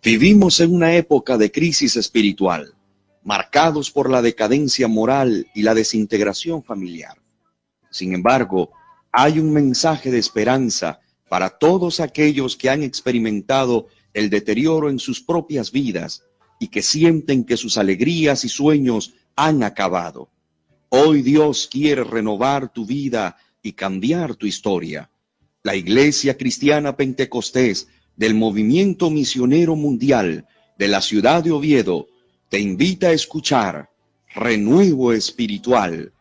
Vivimos en una época de crisis espiritual, marcados por la decadencia moral y la desintegración familiar. Sin embargo, hay un mensaje de esperanza para todos aquellos que han experimentado el deterioro en sus propias vidas y que sienten que sus alegrías y sueños han acabado. Hoy Dios quiere renovar tu vida y cambiar tu historia. La Iglesia Cristiana Pentecostés del Movimiento Misionero Mundial de la ciudad de Oviedo te invita a escuchar Renuevo Espiritual,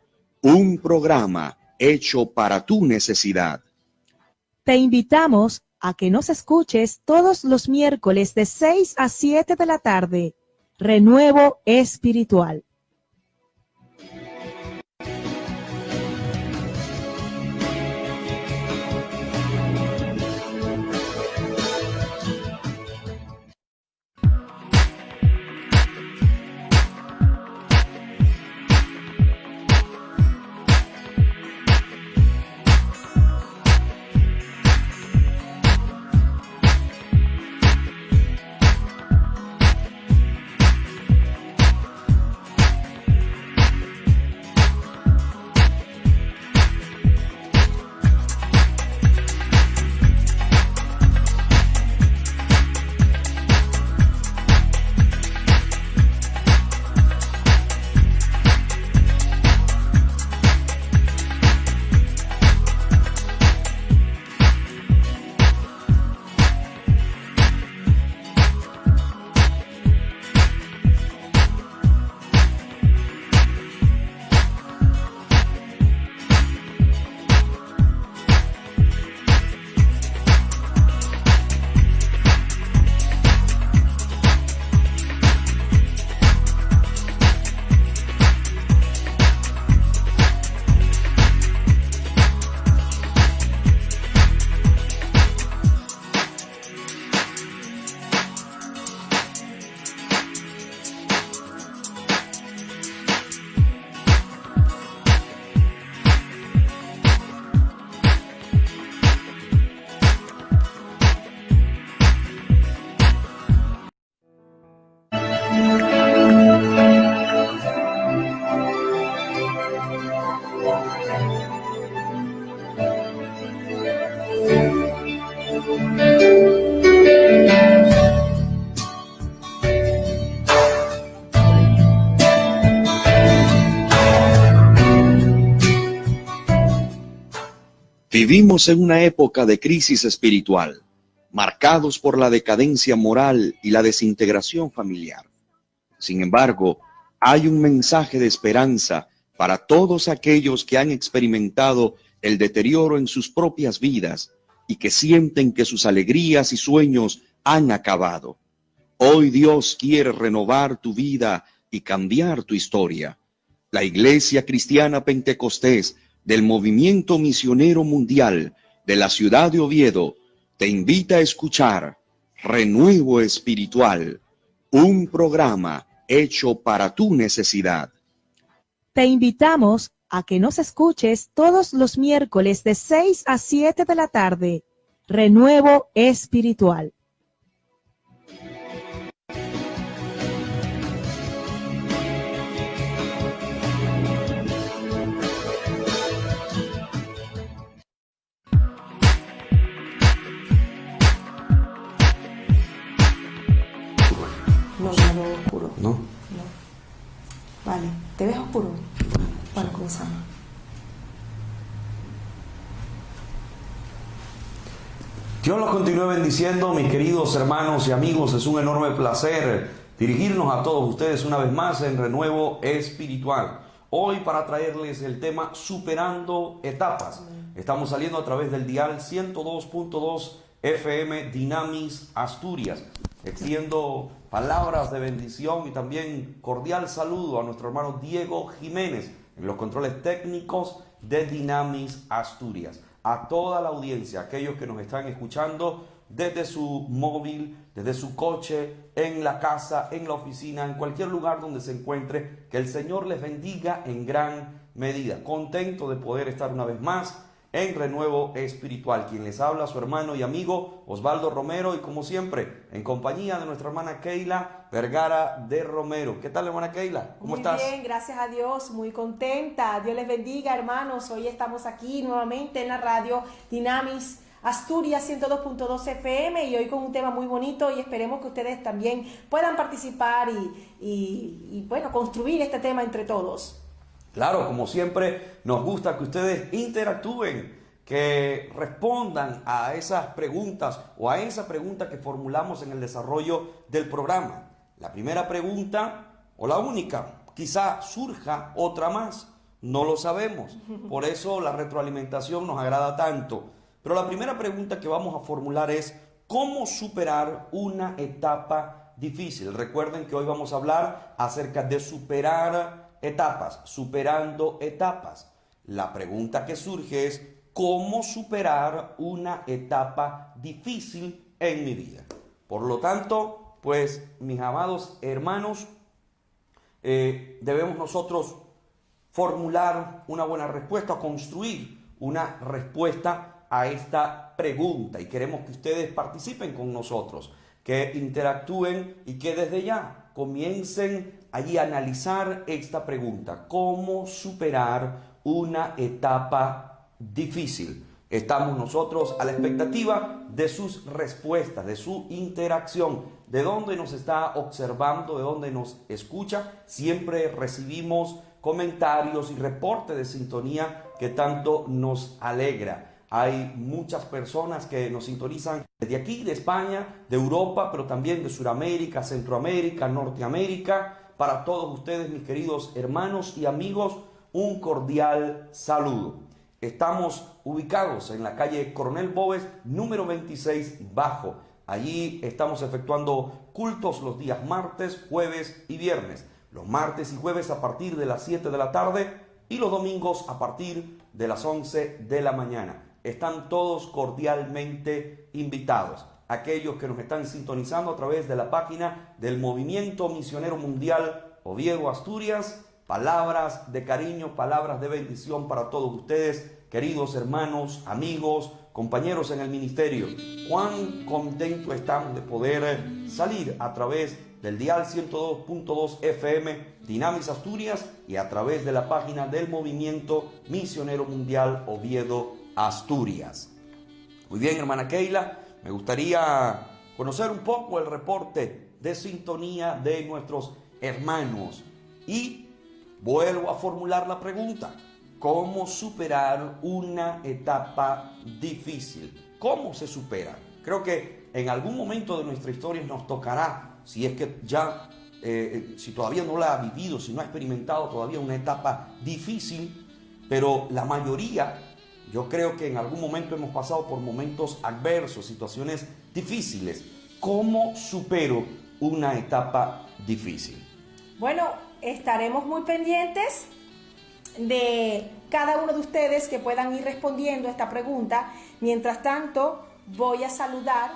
un programa hecho para tu necesidad. Te invitamos a que nos escuches todos los miércoles de 6 a 7 de la tarde. Renuevo Espiritual. Vivimos en una época de crisis espiritual, marcados por la decadencia moral y la desintegración familiar. Sin embargo, hay un mensaje de esperanza para todos aquellos que han experimentado el deterioro en sus propias vidas y que sienten que sus alegrías y sueños han acabado. Hoy Dios quiere renovar tu vida y cambiar tu historia. La Iglesia Cristiana Pentecostés del Movimiento Misionero Mundial de la ciudad de Oviedo te invita a escuchar Renuevo Espiritual, un programa hecho para tu necesidad. Te invitamos a que nos escuches todos los miércoles de 6 a 7 de la tarde. Renuevo Espiritual. No, ya lo veo oscuro. ¿No? No. Vale, ¿te ves oscuro? Bueno, comenzamos. Dios los continúe bendiciendo, mis queridos hermanos y amigos. Es un enorme placer dirigirnos a todos ustedes una vez más en Renuevo Espiritual. Hoy para traerles el tema Superando Etapas. Estamos saliendo a través del dial 102.2 FM Dynamis Asturias. Extiendo palabras de bendición y también cordial saludo a nuestro hermano Diego Jiménez en los controles técnicos de Dynamis Asturias. A toda la audiencia, aquellos que nos están escuchando desde su móvil, desde su coche, en la casa, en la oficina, en cualquier lugar donde se encuentre. Que el Señor les bendiga en gran medida. Contento de poder estar una vez más en Renuevo Espiritual. Quien les habla, su hermano y amigo Osvaldo Romero, y como siempre, en compañía de nuestra hermana Keila Vergara de Romero. ¿Qué tal, hermana Keila? ¿Cómo estás? Muy bien, gracias a Dios, muy contenta. Dios les bendiga, hermanos. Hoy estamos aquí nuevamente en la radio Dinamis Asturias 102.2 FM, y hoy con un tema muy bonito, y esperemos que ustedes también puedan participar y bueno, construir este tema entre todos. Claro, como siempre, nos gusta que ustedes interactúen, que respondan a esas preguntas o a esa pregunta que formulamos en el desarrollo del programa. La primera pregunta, o la única, quizá surja otra más, no lo sabemos. Por eso la retroalimentación nos agrada tanto. Pero la primera pregunta que vamos a formular es: ¿cómo superar una etapa difícil? Recuerden que hoy vamos a hablar acerca de superar etapas, superando etapas. La pregunta que surge es: ¿cómo superar una etapa difícil en mi vida? Por lo tanto, pues, mis amados hermanos, debemos nosotros formular una buena respuesta, construir una respuesta a esta pregunta, y queremos que ustedes participen con nosotros, que interactúen y que desde ya comiencen allí a analizar esta pregunta: ¿cómo superar una etapa difícil? Estamos nosotros a la expectativa de sus respuestas, de su interacción, de dónde nos está observando, de dónde nos escucha. Siempre recibimos comentarios y reportes de sintonía que tanto nos alegra. Hay muchas personas que nos sintonizan desde aquí, de España, de Europa, pero también de Sudamérica, Centroamérica, Norteamérica. Para todos ustedes, mis queridos hermanos y amigos, un cordial saludo. Estamos ubicados en la calle Coronel Boves, número 26 Bajo. Allí estamos efectuando cultos los días martes, jueves y viernes. Los martes y jueves a partir de las 7 de la tarde y los domingos a partir de las 11 de la mañana. Están todos cordialmente invitados. Aquellos que nos están sintonizando a través de la página del Movimiento Misionero Mundial Oviedo, Asturias, palabras de cariño, palabras de bendición para todos ustedes, queridos hermanos, amigos, compañeros en el ministerio. Cuán contentos estamos de poder salir a través del dial 102.2 FM Dinamis Asturias y a través de la página del Movimiento Misionero Mundial Oviedo, Asturias. Muy bien, hermana Keila, me gustaría conocer un poco el reporte de sintonía de nuestros hermanos, y vuelvo a formular la pregunta: ¿cómo superar una etapa difícil? ¿Cómo se supera? Creo que en algún momento de nuestra historia nos tocará, si es que ya, si todavía no la ha vivido, si no ha experimentado todavía una etapa difícil, pero la mayoría, yo creo que en algún momento hemos pasado por momentos adversos, situaciones difíciles. ¿Cómo supero una etapa difícil? Bueno, estaremos muy pendientes de cada uno de ustedes que puedan ir respondiendo a esta pregunta. Mientras tanto, voy a saludar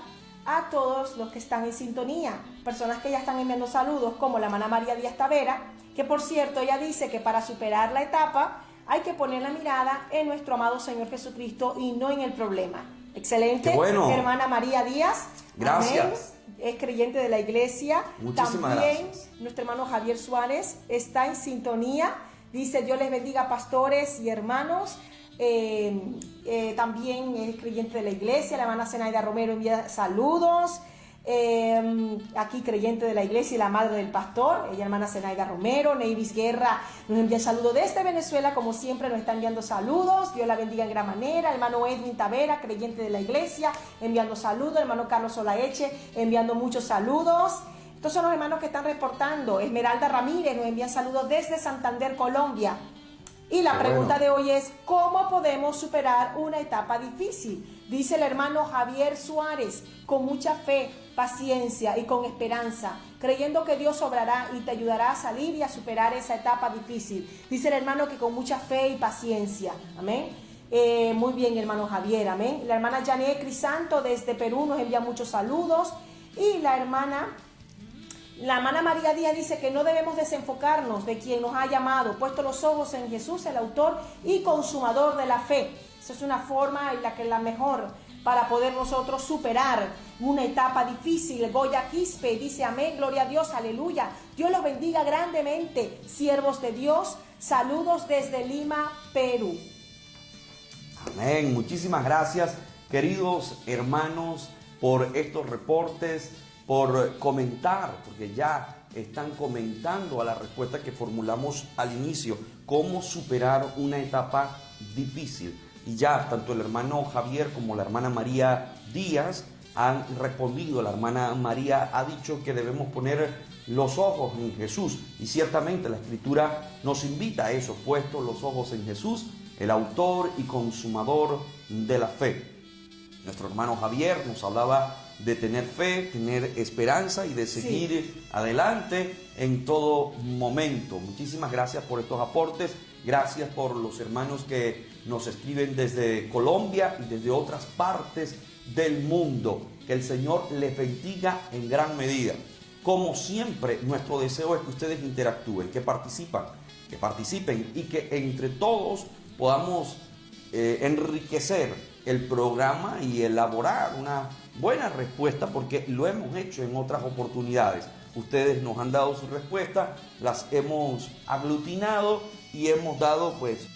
a todos los que están en sintonía, personas que ya están enviando saludos, como la hermana María Díaz Tavera, que por cierto ella dice que para superar la etapa hay que poner la mirada en nuestro amado Señor Jesucristo y no en el problema. Excelente. Qué bueno. Hermana María Díaz. Gracias. Amén. Es creyente de la iglesia. Muchísimas También gracias. nuestro hermano Javier Suárez está en sintonía. Dice: Dios les bendiga, pastores y hermanos. También es creyente de la iglesia. La hermana Zenaida Romero envía saludos. Aquí creyente de la iglesia y la madre del pastor, ella hermana Zenaida Romero. Neivis Guerra nos envía saludos desde Venezuela, como siempre nos está enviando saludos. Dios la bendiga en gran manera. Hermano Edwin Tavera, creyente de la iglesia, enviando saludos. Hermano Carlos Solaeche enviando muchos saludos. Estos son los hermanos que están reportando. Esmeralda Ramírez nos envía saludos desde Santander, Colombia. Y la pregunta de hoy es: ¿cómo podemos superar una etapa difícil? Dice el hermano Javier Suárez: con mucha fe, paciencia y con esperanza, creyendo que Dios obrará y te ayudará a salir y a superar esa etapa difícil. Dice el hermano que con mucha fe y paciencia. Amén. Muy bien, hermano Javier, amén. La hermana Janet Crisanto desde Perú nos envía muchos saludos. Y la hermana María Díaz dice que no debemos desenfocarnos de quien nos ha llamado, puesto los ojos en Jesús, el autor y consumador de la fe. Esa es una forma en la que la mejor para poder nosotros superar una etapa difícil. Goya Quispe dice amén, gloria a Dios, aleluya. Dios los bendiga grandemente, siervos de Dios. Saludos desde Lima, Perú. Amén. Muchísimas gracias, queridos hermanos, por estos reportes, por comentar, porque ya están comentando a la respuesta que formulamos al inicio, cómo superar una etapa difícil. Y ya tanto el hermano Javier como la hermana María Díaz han respondido. La hermana María ha dicho que debemos poner los ojos en Jesús, y ciertamente la Escritura nos invita a eso, puestos los ojos en Jesús, el autor y consumador de la fe. Nuestro hermano Javier nos hablaba de tener fe, tener esperanza y de seguir adelante en todo momento. Muchísimas gracias por estos aportes, gracias por los hermanos que nos escriben desde Colombia y desde otras partes del mundo. Que el Señor les bendiga en gran medida. Como siempre, nuestro deseo es que ustedes interactúen, que participen y que entre todos podamos enriquecer el programa y elaborar una buena respuesta, porque lo hemos hecho en otras oportunidades. Ustedes nos han dado su respuesta, las hemos aglutinado y hemos dado pues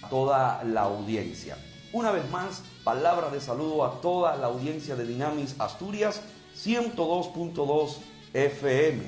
a toda la audiencia. Una vez más, palabras de saludo a toda la audiencia de Dynamis Asturias 102.2 FM.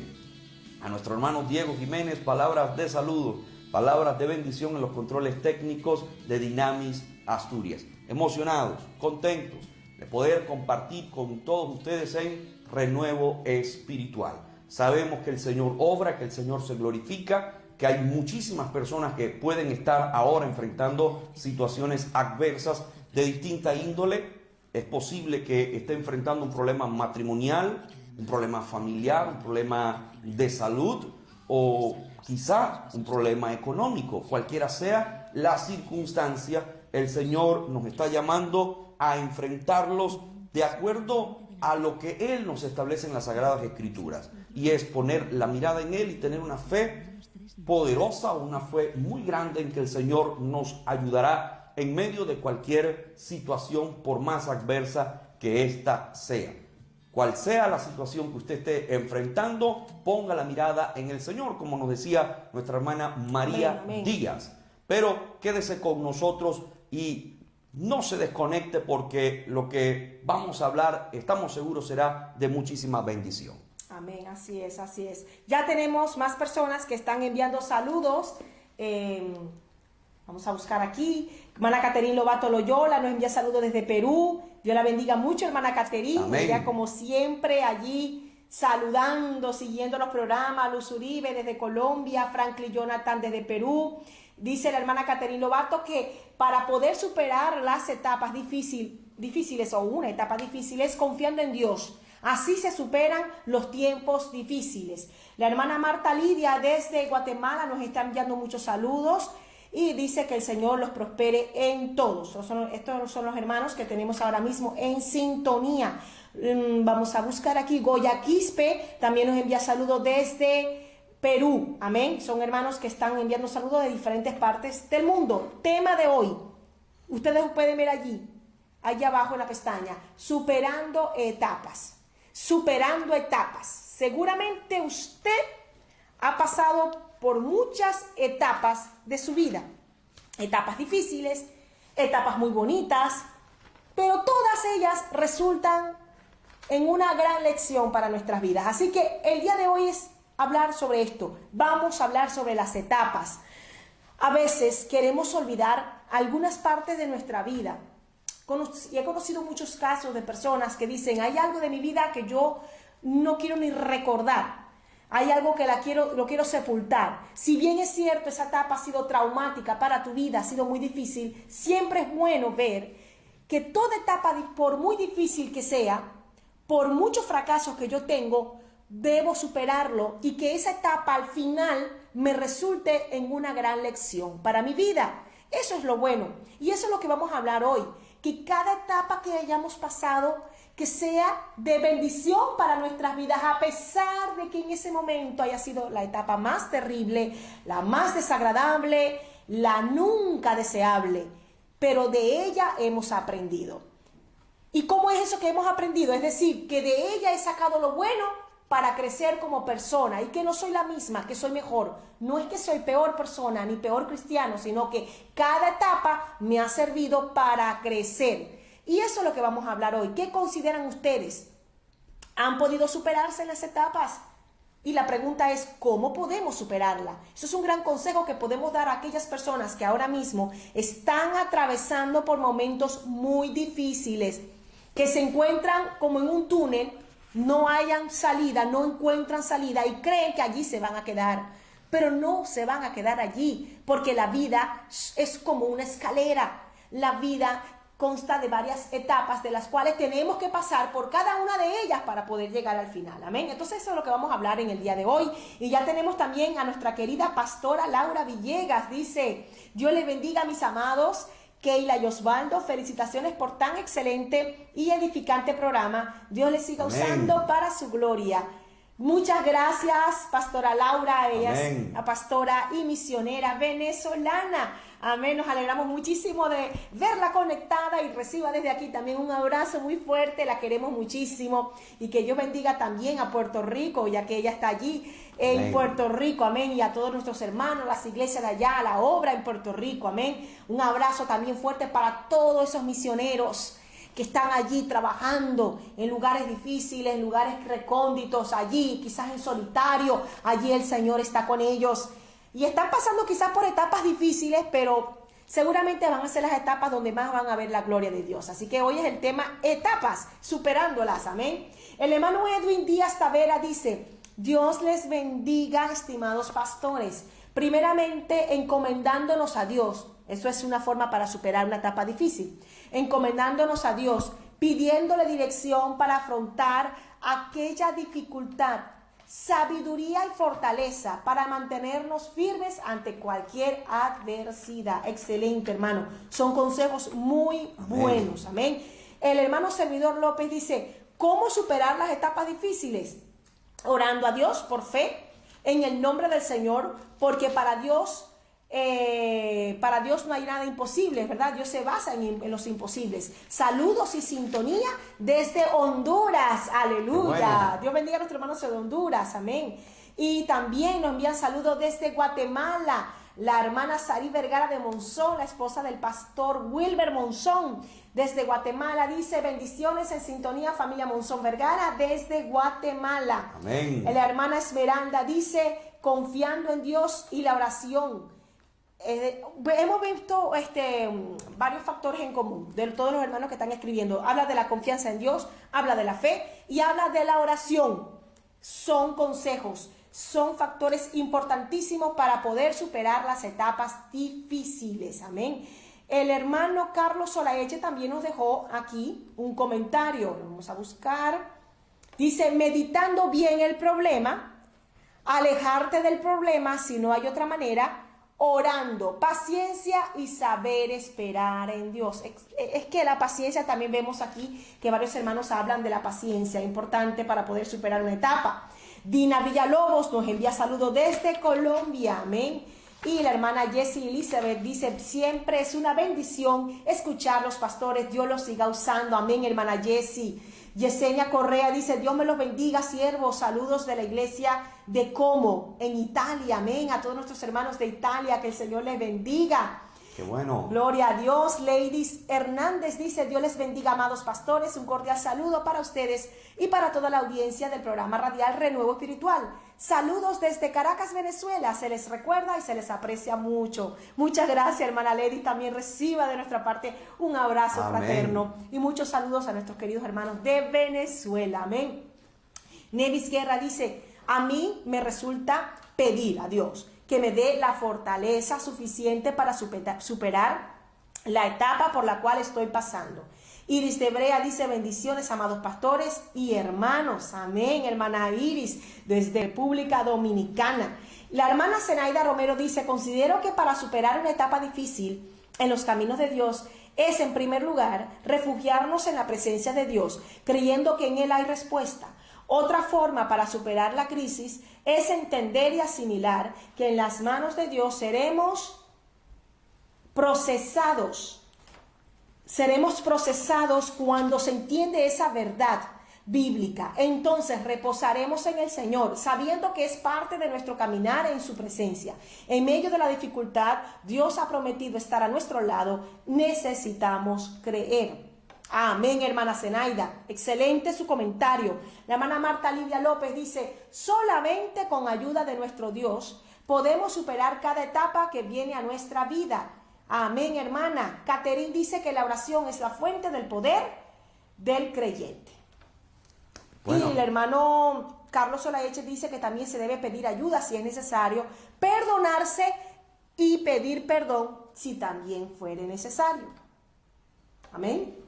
A nuestro hermano Diego Jiménez, palabras de saludo, palabras de bendición en los controles técnicos de Dynamis Asturias. Emocionados, contentos de poder compartir con todos ustedes en Renuevo Espiritual. Sabemos que el Señor obra, que el Señor se glorifica, que hay muchísimas personas que pueden estar ahora enfrentando situaciones adversas de distinta índole. Es posible que esté enfrentando un problema matrimonial, un problema familiar, un problema de salud o quizá un problema económico. Cualquiera sea la circunstancia, el Señor nos está llamando a enfrentarlos de acuerdo a lo que Él nos establece en las Sagradas Escrituras, y es poner la mirada en Él y tener una fe poderosa, una fe muy grande en que el Señor nos ayudará en medio de cualquier situación, por más adversa que ésta sea. Cual sea la situación que usted esté enfrentando, ponga la mirada en el Señor, como nos decía nuestra hermana María Díaz. Pero quédese con nosotros y no se desconecte, porque lo que vamos a hablar, estamos seguros, será de muchísima bendición. Amén, así es, así es. Ya tenemos más personas que están enviando saludos. Vamos a buscar aquí. Hermana Caterín Lobato Loyola nos envía saludos desde Perú. Dios la bendiga mucho, hermana Caterín. Ella, como siempre, allí saludando, siguiendo los programas. Luz Uribe desde Colombia, Franklin Jonathan desde Perú. Dice la hermana Caterín Lobato que para poder superar las etapas difíciles o una etapa difícil es confiando en Dios. Así se superan los tiempos difíciles. La hermana Marta Lidia desde Guatemala nos está enviando muchos saludos y dice que el Señor los prospere en todos. Estos son los hermanos que tenemos ahora mismo en sintonía. Vamos a buscar aquí. Goya Quispe también nos envía saludos desde Perú. Amén. Son hermanos que están enviando saludos de diferentes partes del mundo. Tema de hoy. Ustedes pueden ver allí abajo en la pestaña. Superando etapas. Superando etapas. Seguramente usted ha pasado por muchas etapas de su vida. Etapas difíciles, etapas muy bonitas, pero todas ellas resultan en una gran lección para nuestras vidas. Así que el día de hoy es hablar sobre esto. Vamos a hablar sobre las etapas. A veces queremos olvidar algunas partes de nuestra vida. Y he conocido muchos casos de personas que dicen, hay algo de mi vida que yo no quiero ni recordar. Hay algo que lo quiero sepultar. Si bien es cierto, esa etapa ha sido traumática para tu vida, ha sido muy difícil, siempre es bueno ver que toda etapa, por muy difícil que sea, por muchos fracasos que yo tengo, debo superarlo, y que esa etapa al final me resulte en una gran lección para mi vida. Eso es lo bueno. Y eso es lo que vamos a hablar hoy. Que cada etapa que hayamos pasado, que sea de bendición para nuestras vidas, a pesar de que en ese momento haya sido la etapa más terrible, la más desagradable, la nunca deseable. Pero de ella hemos aprendido. ¿Y cómo es eso que hemos aprendido? Es decir, que de ella he sacado lo bueno para crecer como persona y que no soy la misma, que soy mejor. No es que soy peor persona ni peor cristiano, sino que cada etapa me ha servido para crecer. Y eso es lo que vamos a hablar hoy. ¿Qué consideran ustedes? ¿Han podido superarse en las etapas? Y la pregunta es, ¿cómo podemos superarla? Eso es un gran consejo que podemos dar a aquellas personas que ahora mismo están atravesando por momentos muy difíciles, que se encuentran como en un túnel, no hayan salida, no encuentran salida y creen que allí se van a quedar. Pero no se van a quedar allí, porque la vida es como una escalera. La vida consta de varias etapas de las cuales tenemos que pasar por cada una de ellas para poder llegar al final. Amén. Entonces eso es lo que vamos a hablar en el día de hoy. Y ya tenemos también a nuestra querida pastora Laura Villegas. Dice, Dios les bendiga, mis amados. Keila y Osvaldo, felicitaciones por tan excelente y edificante programa. Dios les siga usando para su gloria. Muchas gracias, pastora Laura. Ella es la pastora y misionera venezolana. Amén. Nos alegramos muchísimo de verla conectada y reciba desde aquí también un abrazo muy fuerte. La queremos muchísimo y que Dios bendiga también a Puerto Rico, ya que ella está allí en Puerto Rico. Amén. Y a todos nuestros hermanos, las iglesias de allá, la obra en Puerto Rico. Amén. Un abrazo también fuerte para todos esos misioneros que están allí trabajando en lugares difíciles, en lugares recónditos, allí quizás en solitario. Allí el Señor está con ellos. Y están pasando quizás por etapas difíciles, pero seguramente van a ser las etapas donde más van a ver la gloria de Dios. Así que hoy es el tema etapas, superándolas. Amén. El hermano Edwin Díaz Tavera dice, Dios les bendiga, estimados pastores. Primeramente, encomendándonos a Dios. Eso es una forma para superar una etapa difícil. Encomendándonos a Dios, pidiéndole dirección para afrontar aquella dificultad, sabiduría y fortaleza para mantenernos firmes ante cualquier adversidad. Excelente, hermano. Son consejos muy buenos. Amén. El hermano Servidor López dice, ¿cómo superar las etapas difíciles? Orando a Dios por fe, en el nombre del Señor, porque para Dios no hay nada imposible, ¿verdad? Dios se basa en los imposibles. Saludos y sintonía desde Honduras, aleluya. Bueno. Dios bendiga a nuestros hermanos de Honduras, amén. Y también nos envían saludos desde Guatemala, la hermana Sari Vergara de Monzón, la esposa del pastor Wilber Monzón, desde Guatemala, dice, bendiciones en sintonía, familia Monzón Vergara, desde Guatemala. Amén. La hermana Esmeralda dice, confiando en Dios y la oración. Hemos visto varios factores en común de todos los hermanos que están escribiendo. Habla de la confianza en Dios, habla de la fe y habla de la oración. Son consejos, son factores importantísimos para poder superar las etapas difíciles. Amén. El hermano Carlos Solaeche también nos dejó aquí un comentario. Vamos a buscar. Dice, meditando bien el problema, alejarte del problema si no hay otra manera, orando, paciencia y saber esperar en Dios. Es que la paciencia, también vemos aquí que varios hermanos hablan de la paciencia, importante para poder superar una etapa. Dina Villalobos nos envía saludos desde Colombia, amén. Y la hermana Jessie Elizabeth dice, siempre es una bendición escuchar los pastores, Dios los siga usando, amén, hermana Jessie. Yesenia Correa dice, Dios me los bendiga, siervos, saludos de la iglesia de Como, en Italia, amén, a todos nuestros hermanos de Italia, que el Señor les bendiga. Qué bueno. Gloria a Dios. Ladies Hernández dice, Dios les bendiga, amados pastores, un cordial saludo para ustedes y para toda la audiencia del programa radial Renuevo Espiritual. Saludos desde Caracas, Venezuela, se les recuerda y se les aprecia mucho. Muchas gracias, hermana Lady, también reciba de nuestra parte un abrazo fraterno y muchos saludos a nuestros queridos hermanos de Venezuela, amén. Nevis Guerra dice, a mí me resulta pedir a Dios que me dé la fortaleza suficiente para superar la etapa por la cual estoy pasando. Iris de Brea dice bendiciones, amados pastores y hermanos. Amén, hermana Iris, desde República Dominicana. La hermana Zenaida Romero dice, considero que para superar una etapa difícil en los caminos de Dios es, en primer lugar, refugiarnos en la presencia de Dios, creyendo que en Él hay respuesta. Otra forma para superar la crisis es entender y asimilar que en las manos de Dios seremos procesados. Seremos procesados cuando se entiende esa verdad bíblica. Entonces reposaremos en el Señor, sabiendo que es parte de nuestro caminar en su presencia. En medio de la dificultad, Dios ha prometido estar a nuestro lado. Necesitamos creer. Amén, hermana Zenaida. Excelente su comentario. La hermana Marta Lidia López dice, solamente con ayuda de nuestro Dios podemos superar cada etapa que viene a nuestra vida. Amén, hermana. Caterine dice que la oración es la fuente del poder del creyente. Bueno. Y el hermano Carlos Solaeche dice que también se debe pedir ayuda si es necesario, perdonarse y pedir perdón si también fuere necesario. Amén.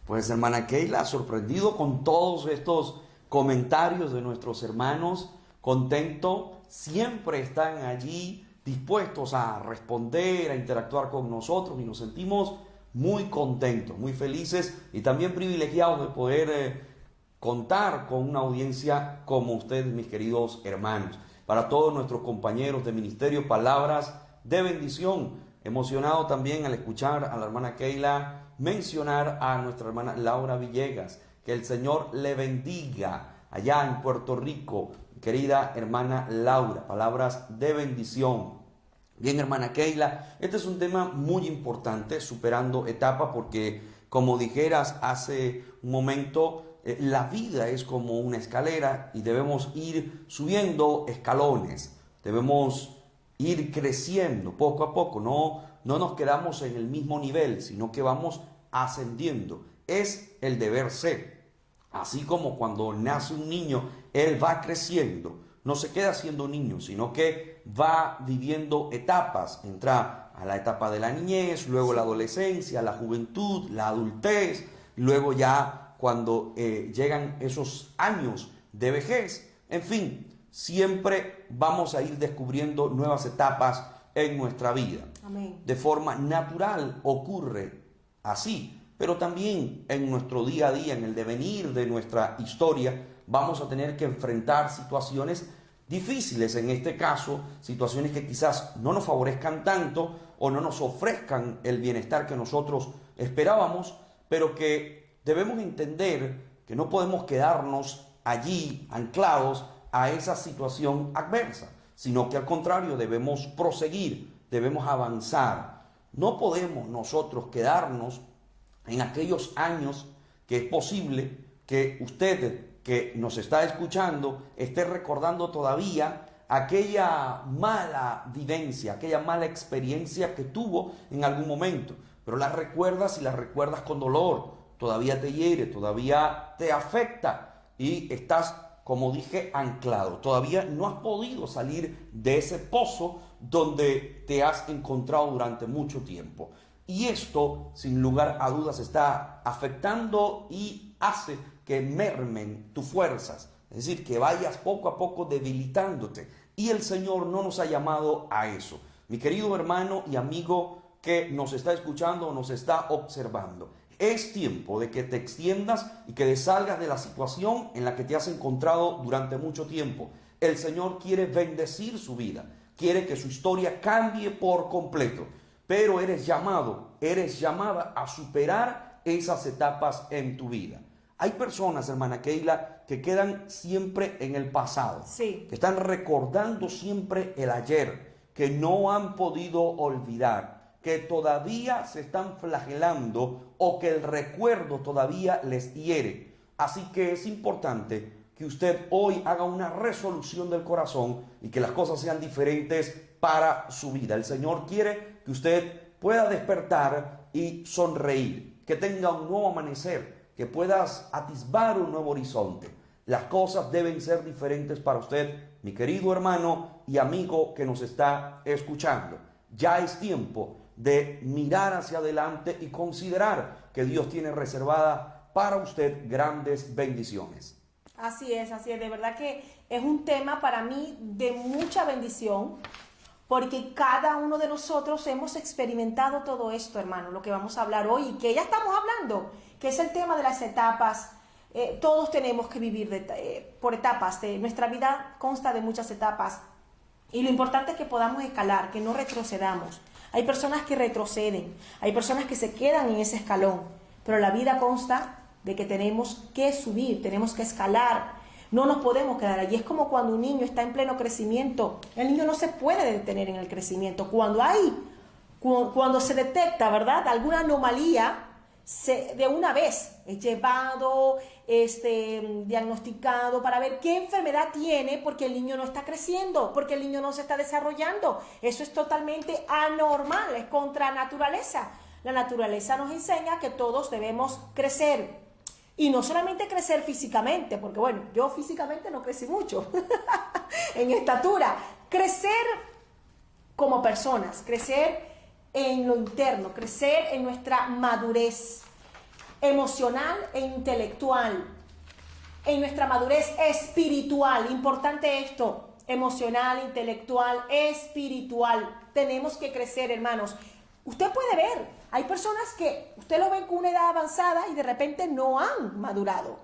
Pues hermana Keila, sorprendido con todos estos comentarios de nuestros hermanos, contento, siempre están allí dispuestos a responder, a interactuar con nosotros y nos sentimos muy contentos, muy felices y también privilegiados de poder contar con una audiencia como ustedes, mis queridos hermanos. Para todos nuestros compañeros de ministerio, palabras de bendición. Emocionado también al escuchar a la hermana Keila mencionar a nuestra hermana Laura Villegas. Que el Señor le bendiga allá en Puerto Rico, querida hermana Laura. Palabras de bendición. Bien, hermana Keila, este es un tema muy importante, superando etapas, porque como dijeras hace un momento, la vida es como una escalera y debemos ir subiendo escalones, debemos ir creciendo poco a poco, no nos quedamos en el mismo nivel, sino que vamos ascendiendo. Es el deber ser. Así como cuando nace un niño, él va creciendo, no se queda siendo niño, sino que va viviendo etapas. Entra a la etapa de la niñez, luego la adolescencia, la juventud, la adultez, luego ya cuando llegan esos años de vejez. En fin, siempre vamos a ir descubriendo nuevas etapas en nuestra vida. Amén. De forma natural ocurre así, pero también en nuestro día a día, en el devenir de nuestra historia, vamos a tener que enfrentar situaciones difíciles, en este caso, situaciones que quizás no nos favorezcan tanto o no nos ofrezcan el bienestar que nosotros esperábamos, pero que debemos entender que no podemos quedarnos allí anclados a esa situación adversa, sino que al contrario debemos proseguir, debemos avanzar. No podemos nosotros quedarnos en aquellos años que es posible que usted que nos está escuchando esté recordando todavía aquella mala vivencia, aquella mala experiencia que tuvo en algún momento, pero la recuerdas y la recuerdas con dolor, todavía te hiere, todavía te afecta y estás, como dije, anclado, todavía no has podido salir de ese pozo donde te has encontrado durante mucho tiempo. Y esto, sin lugar a dudas, está afectando y hace que mermen tus fuerzas. Es decir, que vayas poco a poco debilitándote. Y el Señor no nos ha llamado a eso. Mi querido hermano y amigo que nos está escuchando o nos está observando, es tiempo de que te extiendas y que salgas de la situación en la que te has encontrado durante mucho tiempo. El Señor quiere bendecir su vida. Quiere que su historia cambie por completo. Pero eres llamado, eres llamada a superar esas etapas en tu vida. Hay personas, hermana Keila, que quedan siempre en el pasado. Sí. Que están recordando siempre el ayer, que no han podido olvidar, que todavía se están flagelando o que el recuerdo todavía les hiere. Así que es importante que usted hoy haga una resolución del corazón y que las cosas sean diferentes para su vida. El Señor quiere que usted pueda despertar y sonreír, que tenga un nuevo amanecer, que puedas atisbar un nuevo horizonte. Las cosas deben ser diferentes para usted, mi querido hermano y amigo que nos está escuchando. Ya es tiempo de mirar hacia adelante y considerar que Dios tiene reservada para usted grandes bendiciones. Así es, de verdad que es un tema para mí de mucha bendición, porque cada uno de nosotros hemos experimentado todo esto, hermano, lo que vamos a hablar hoy y que ya estamos hablando, que es el tema de las etapas. Todos tenemos que vivir por etapas, nuestra vida consta de muchas etapas y lo importante es que podamos escalar, que no retrocedamos. Hay personas que retroceden, hay personas que se quedan en ese escalón, pero la vida consta de que tenemos que subir, tenemos que escalar, no nos podemos quedar allí. Es como cuando un niño está en pleno crecimiento, el niño no se puede detener en el crecimiento. Cuando se detecta, ¿verdad?, alguna anomalía, de una vez es llevado, diagnosticado para ver qué enfermedad tiene, porque el niño no está creciendo, porque el niño no se está desarrollando. Eso es totalmente anormal, es contra naturaleza. La naturaleza nos enseña que todos debemos crecer. Y no solamente crecer físicamente, porque bueno, yo físicamente no crecí mucho en estatura. Crecer como personas, crecer en lo interno, crecer en nuestra madurez emocional e intelectual, en nuestra madurez espiritual. Importante esto, emocional, intelectual, espiritual. Tenemos que crecer, hermanos. Usted puede ver, hay personas que usted lo ven con una edad avanzada y de repente no han madurado.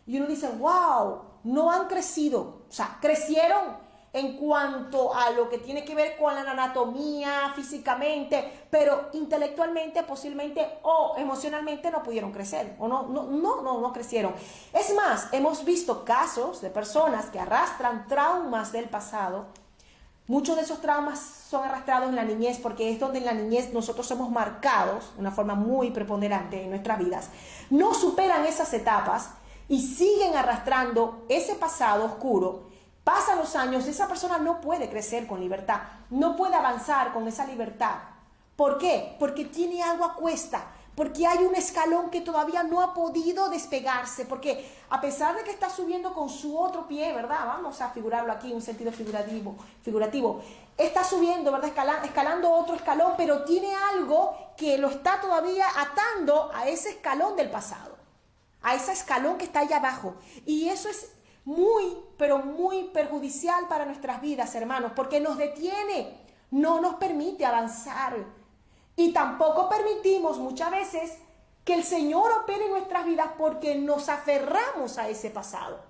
Y uno dice, wow, no han crecido. O sea, crecieron en cuanto a lo que tiene que ver con la anatomía, físicamente, pero intelectualmente, posiblemente o emocionalmente no pudieron crecer, o no crecieron. Es más, hemos visto casos de personas que arrastran traumas del pasado. Muchos de esos traumas son arrastrados en la niñez, porque es donde en la niñez nosotros somos marcados de una forma muy preponderante en nuestras vidas. No superan esas etapas y siguen arrastrando ese pasado oscuro. Pasan los años y esa persona no puede crecer con libertad, no puede avanzar con esa libertad. ¿Por qué? Porque tiene algo a cuesta, porque hay un escalón que todavía no ha podido despegarse, porque a pesar de que está subiendo con su otro pie, ¿verdad? Vamos a figurarlo aquí en un sentido figurativo. Está subiendo, ¿verdad? Escalando otro escalón, pero tiene algo que lo está todavía atando a ese escalón del pasado, a ese escalón que está allá abajo. Y eso es muy, pero muy perjudicial para nuestras vidas, hermanos, porque nos detiene, no nos permite avanzar. Y tampoco permitimos muchas veces que el Señor opere en nuestras vidas porque nos aferramos a ese pasado.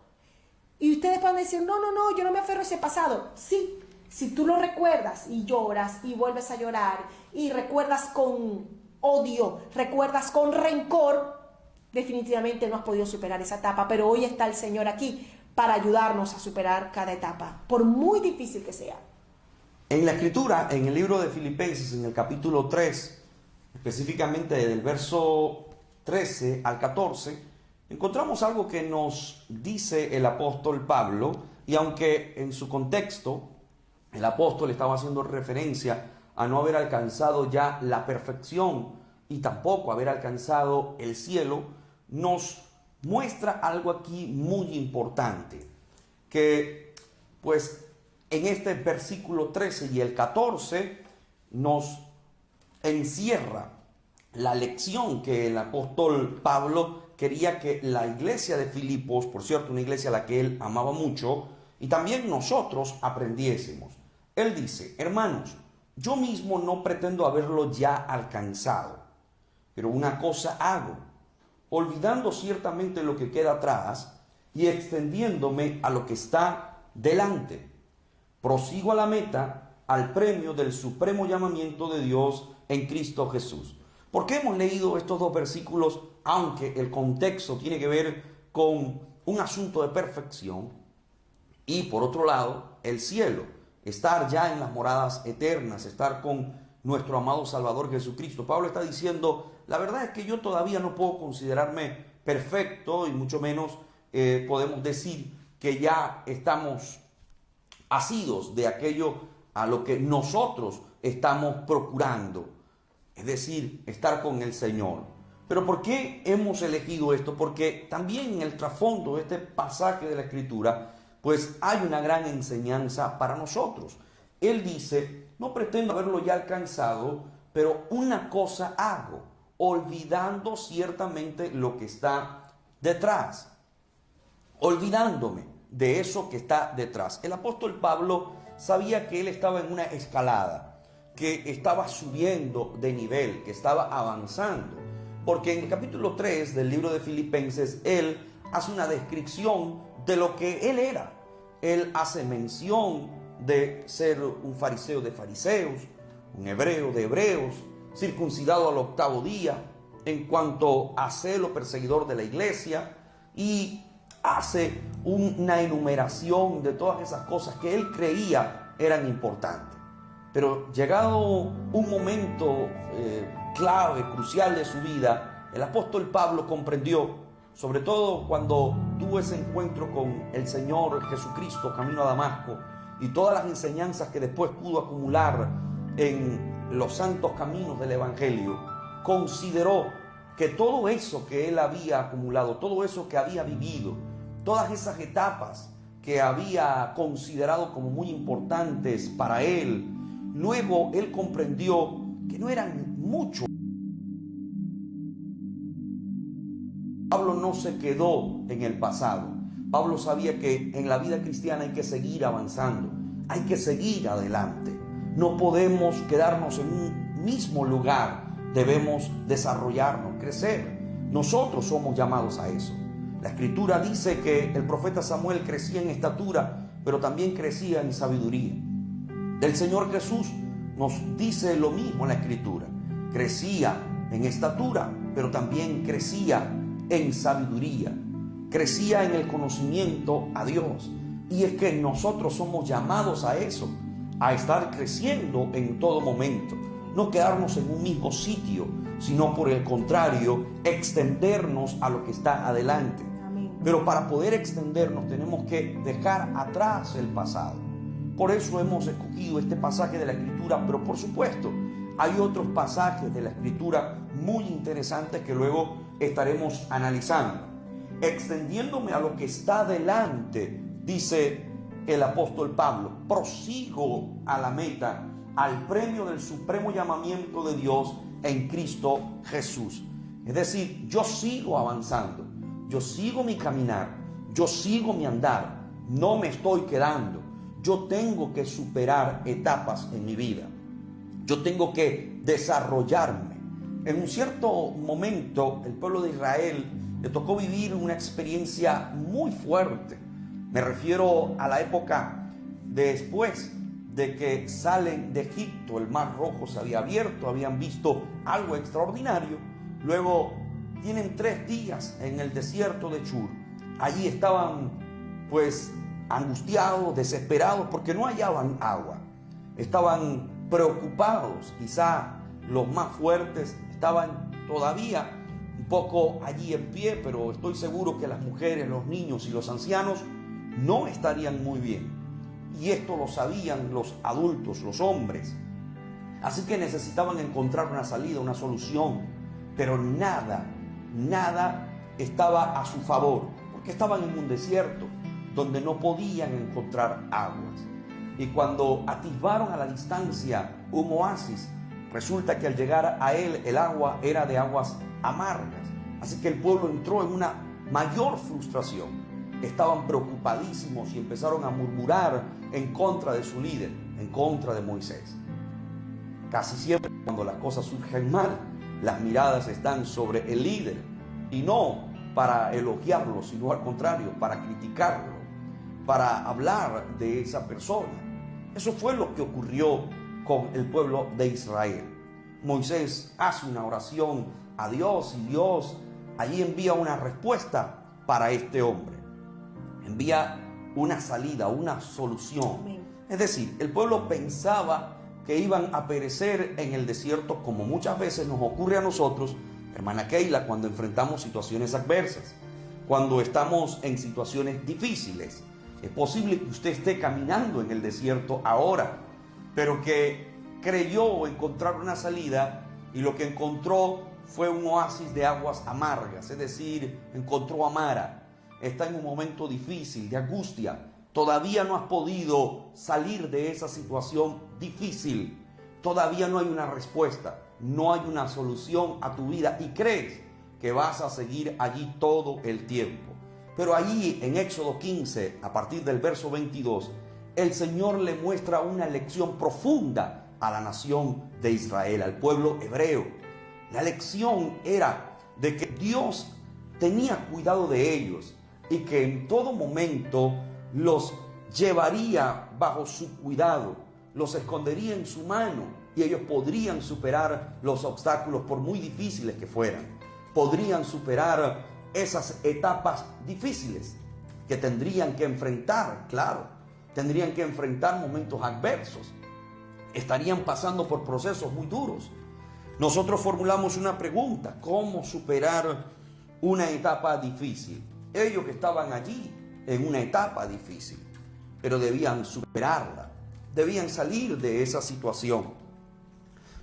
Y ustedes pueden decir, no, yo no me aferro a ese pasado. Sí, si tú lo recuerdas y lloras y vuelves a llorar y recuerdas con odio, recuerdas con rencor, definitivamente no has podido superar esa etapa. Pero hoy está el Señor aquí para ayudarnos a superar cada etapa, por muy difícil que sea. En la Escritura, en el libro de Filipenses, en el capítulo 3, específicamente del verso 13 al 14, encontramos algo que nos dice el apóstol Pablo, y aunque en su contexto el apóstol estaba haciendo referencia a no haber alcanzado ya la perfección y tampoco haber alcanzado el cielo, nos muestra algo aquí muy importante, que pues en este versículo 13 y el 14 nos encierra la lección que el apóstol Pablo quería que la iglesia de Filipos, por cierto, una iglesia a la que él amaba mucho, y también nosotros aprendiésemos. Él dice, hermanos, yo mismo no pretendo haberlo ya alcanzado, pero una cosa hago, olvidando ciertamente lo que queda atrás y extendiéndome a lo que está delante. Prosigo a la meta, al premio del supremo llamamiento de Dios en Cristo Jesús. ¿Por qué hemos leído estos dos versículos, aunque el contexto tiene que ver con un asunto de perfección? Y por otro lado, el cielo, estar ya en las moradas eternas, estar con nuestro amado Salvador Jesucristo. Pablo está diciendo, la verdad es que yo todavía no puedo considerarme perfecto y mucho menos podemos decir que ya estamos asidos de aquello a lo que nosotros estamos procurando, es decir, estar con el Señor. Pero ¿por qué hemos elegido esto? Porque también en el trasfondo de este pasaje de la Escritura, pues hay una gran enseñanza para nosotros. Él dice, no pretendo haberlo ya alcanzado, pero una cosa hago, olvidando ciertamente lo que está detrás, olvidándome de eso que está detrás. El apóstol Pablo sabía que él estaba en una escalada, que estaba subiendo de nivel, que estaba avanzando, porque en el capítulo 3 del libro de Filipenses, él hace una descripción de lo que él era. Él hace mención de ser un fariseo de fariseos, un hebreo de hebreos, circuncidado al 8º día, en cuanto a celo perseguidor de la iglesia, y hace una enumeración de todas esas cosas que él creía eran importantes. Pero llegado un momento clave, crucial de su vida, el apóstol Pablo comprendió, sobre todo cuando tuvo ese encuentro con el Señor Jesucristo camino a Damasco, y todas las enseñanzas que después pudo acumular en los santos caminos del Evangelio, consideró que todo eso que él había acumulado, todo eso que había vivido, todas esas etapas que había considerado como muy importantes para él, luego él comprendió que no eran mucho. Pablo no se quedó en el pasado. Pablo sabía que en la vida cristiana hay que seguir avanzando, hay que seguir adelante. No podemos quedarnos en un mismo lugar, debemos desarrollarnos, crecer. Nosotros somos llamados a eso. La Escritura dice que el profeta Samuel crecía en estatura, pero también crecía en sabiduría. El Señor Jesús nos dice lo mismo en la Escritura. Crecía en estatura, pero también crecía en sabiduría. Crecía en el conocimiento a Dios. Y es que nosotros somos llamados a eso, a estar creciendo en todo momento. No quedarnos en un mismo sitio, sino por el contrario, extendernos a lo que está adelante. Amén. Pero para poder extendernos tenemos que dejar atrás el pasado. Por eso hemos escogido este pasaje de la Escritura, pero por supuesto hay otros pasajes de la Escritura muy interesantes que luego estaremos analizando. Extendiéndome a lo que está adelante, dice el apóstol Pablo, prosigo a la meta, al premio del supremo llamamiento de Dios en Cristo Jesús. Es decir, yo sigo avanzando, yo sigo mi caminar, yo sigo mi andar, no me estoy quedando. Yo tengo que superar etapas en mi vida. Yo tengo que desarrollarme. En un cierto momento, el pueblo de Israel le tocó vivir una experiencia muy fuerte. Me refiero a la época después de que salen de Egipto. El Mar Rojo se había abierto, habían visto algo extraordinario. Luego tienen 3 días en el desierto de Shur. Allí estaban pues angustiados, desesperados, porque no hallaban agua. Estaban preocupados, quizá los más fuertes estaban todavía un poco allí en pie, pero estoy seguro que las mujeres, los niños y los ancianos no estarían muy bien. Y esto lo sabían los adultos, los hombres. Así que necesitaban encontrar una salida, una solución, pero nada estaba a su favor, porque estaban en un desierto donde no podían encontrar aguas. Y cuando atisbaron a la distancia un oasis, resulta que al llegar a él el agua era de aguas amargas. Así que el pueblo entró en una mayor frustración. Estaban preocupadísimos y empezaron a murmurar en contra de su líder, en contra de Moisés. Casi siempre cuando las cosas surgen mal, las miradas están sobre el líder, y no para elogiarlo, sino al contrario, para criticarlo, para hablar de esa persona. Eso fue lo que ocurrió con el pueblo de Israel. Moisés hace una oración a Dios y Dios allí envía una respuesta para este hombre. Envía una salida, una solución. Amén. Es decir, el pueblo pensaba que iban a perecer en el desierto, como muchas veces nos ocurre a nosotros, hermana Keila, cuando enfrentamos situaciones adversas, cuando estamos en situaciones difíciles. Es posible que usted esté caminando en el desierto ahora, pero que creyó encontrar una salida y lo que encontró fue un oasis de aguas amargas, es decir, encontró a Mara. Está en un momento difícil, de angustia. Todavía no has podido salir de esa situación difícil. Todavía no hay una respuesta. no hay una solución a tu vida y crees que vas a seguir allí todo el tiempo. Pero allí en Éxodo 15, a partir del verso 22, el Señor le muestra una lección profunda a la nación de Israel, al pueblo hebreo. La lección era de que Dios tenía cuidado de ellos y que en todo momento los llevaría bajo su cuidado, los escondería en su mano y ellos podrían superar los obstáculos por muy difíciles que fueran. Podrían superar esas etapas difíciles que tendrían que enfrentar, claro, tendrían que enfrentar momentos adversos, estarían pasando por procesos muy duros. Nosotros formulamos una pregunta: ¿cómo superar una etapa difícil? Ellos que estaban allí en una etapa difícil, pero debían superarla, debían salir de esa situación.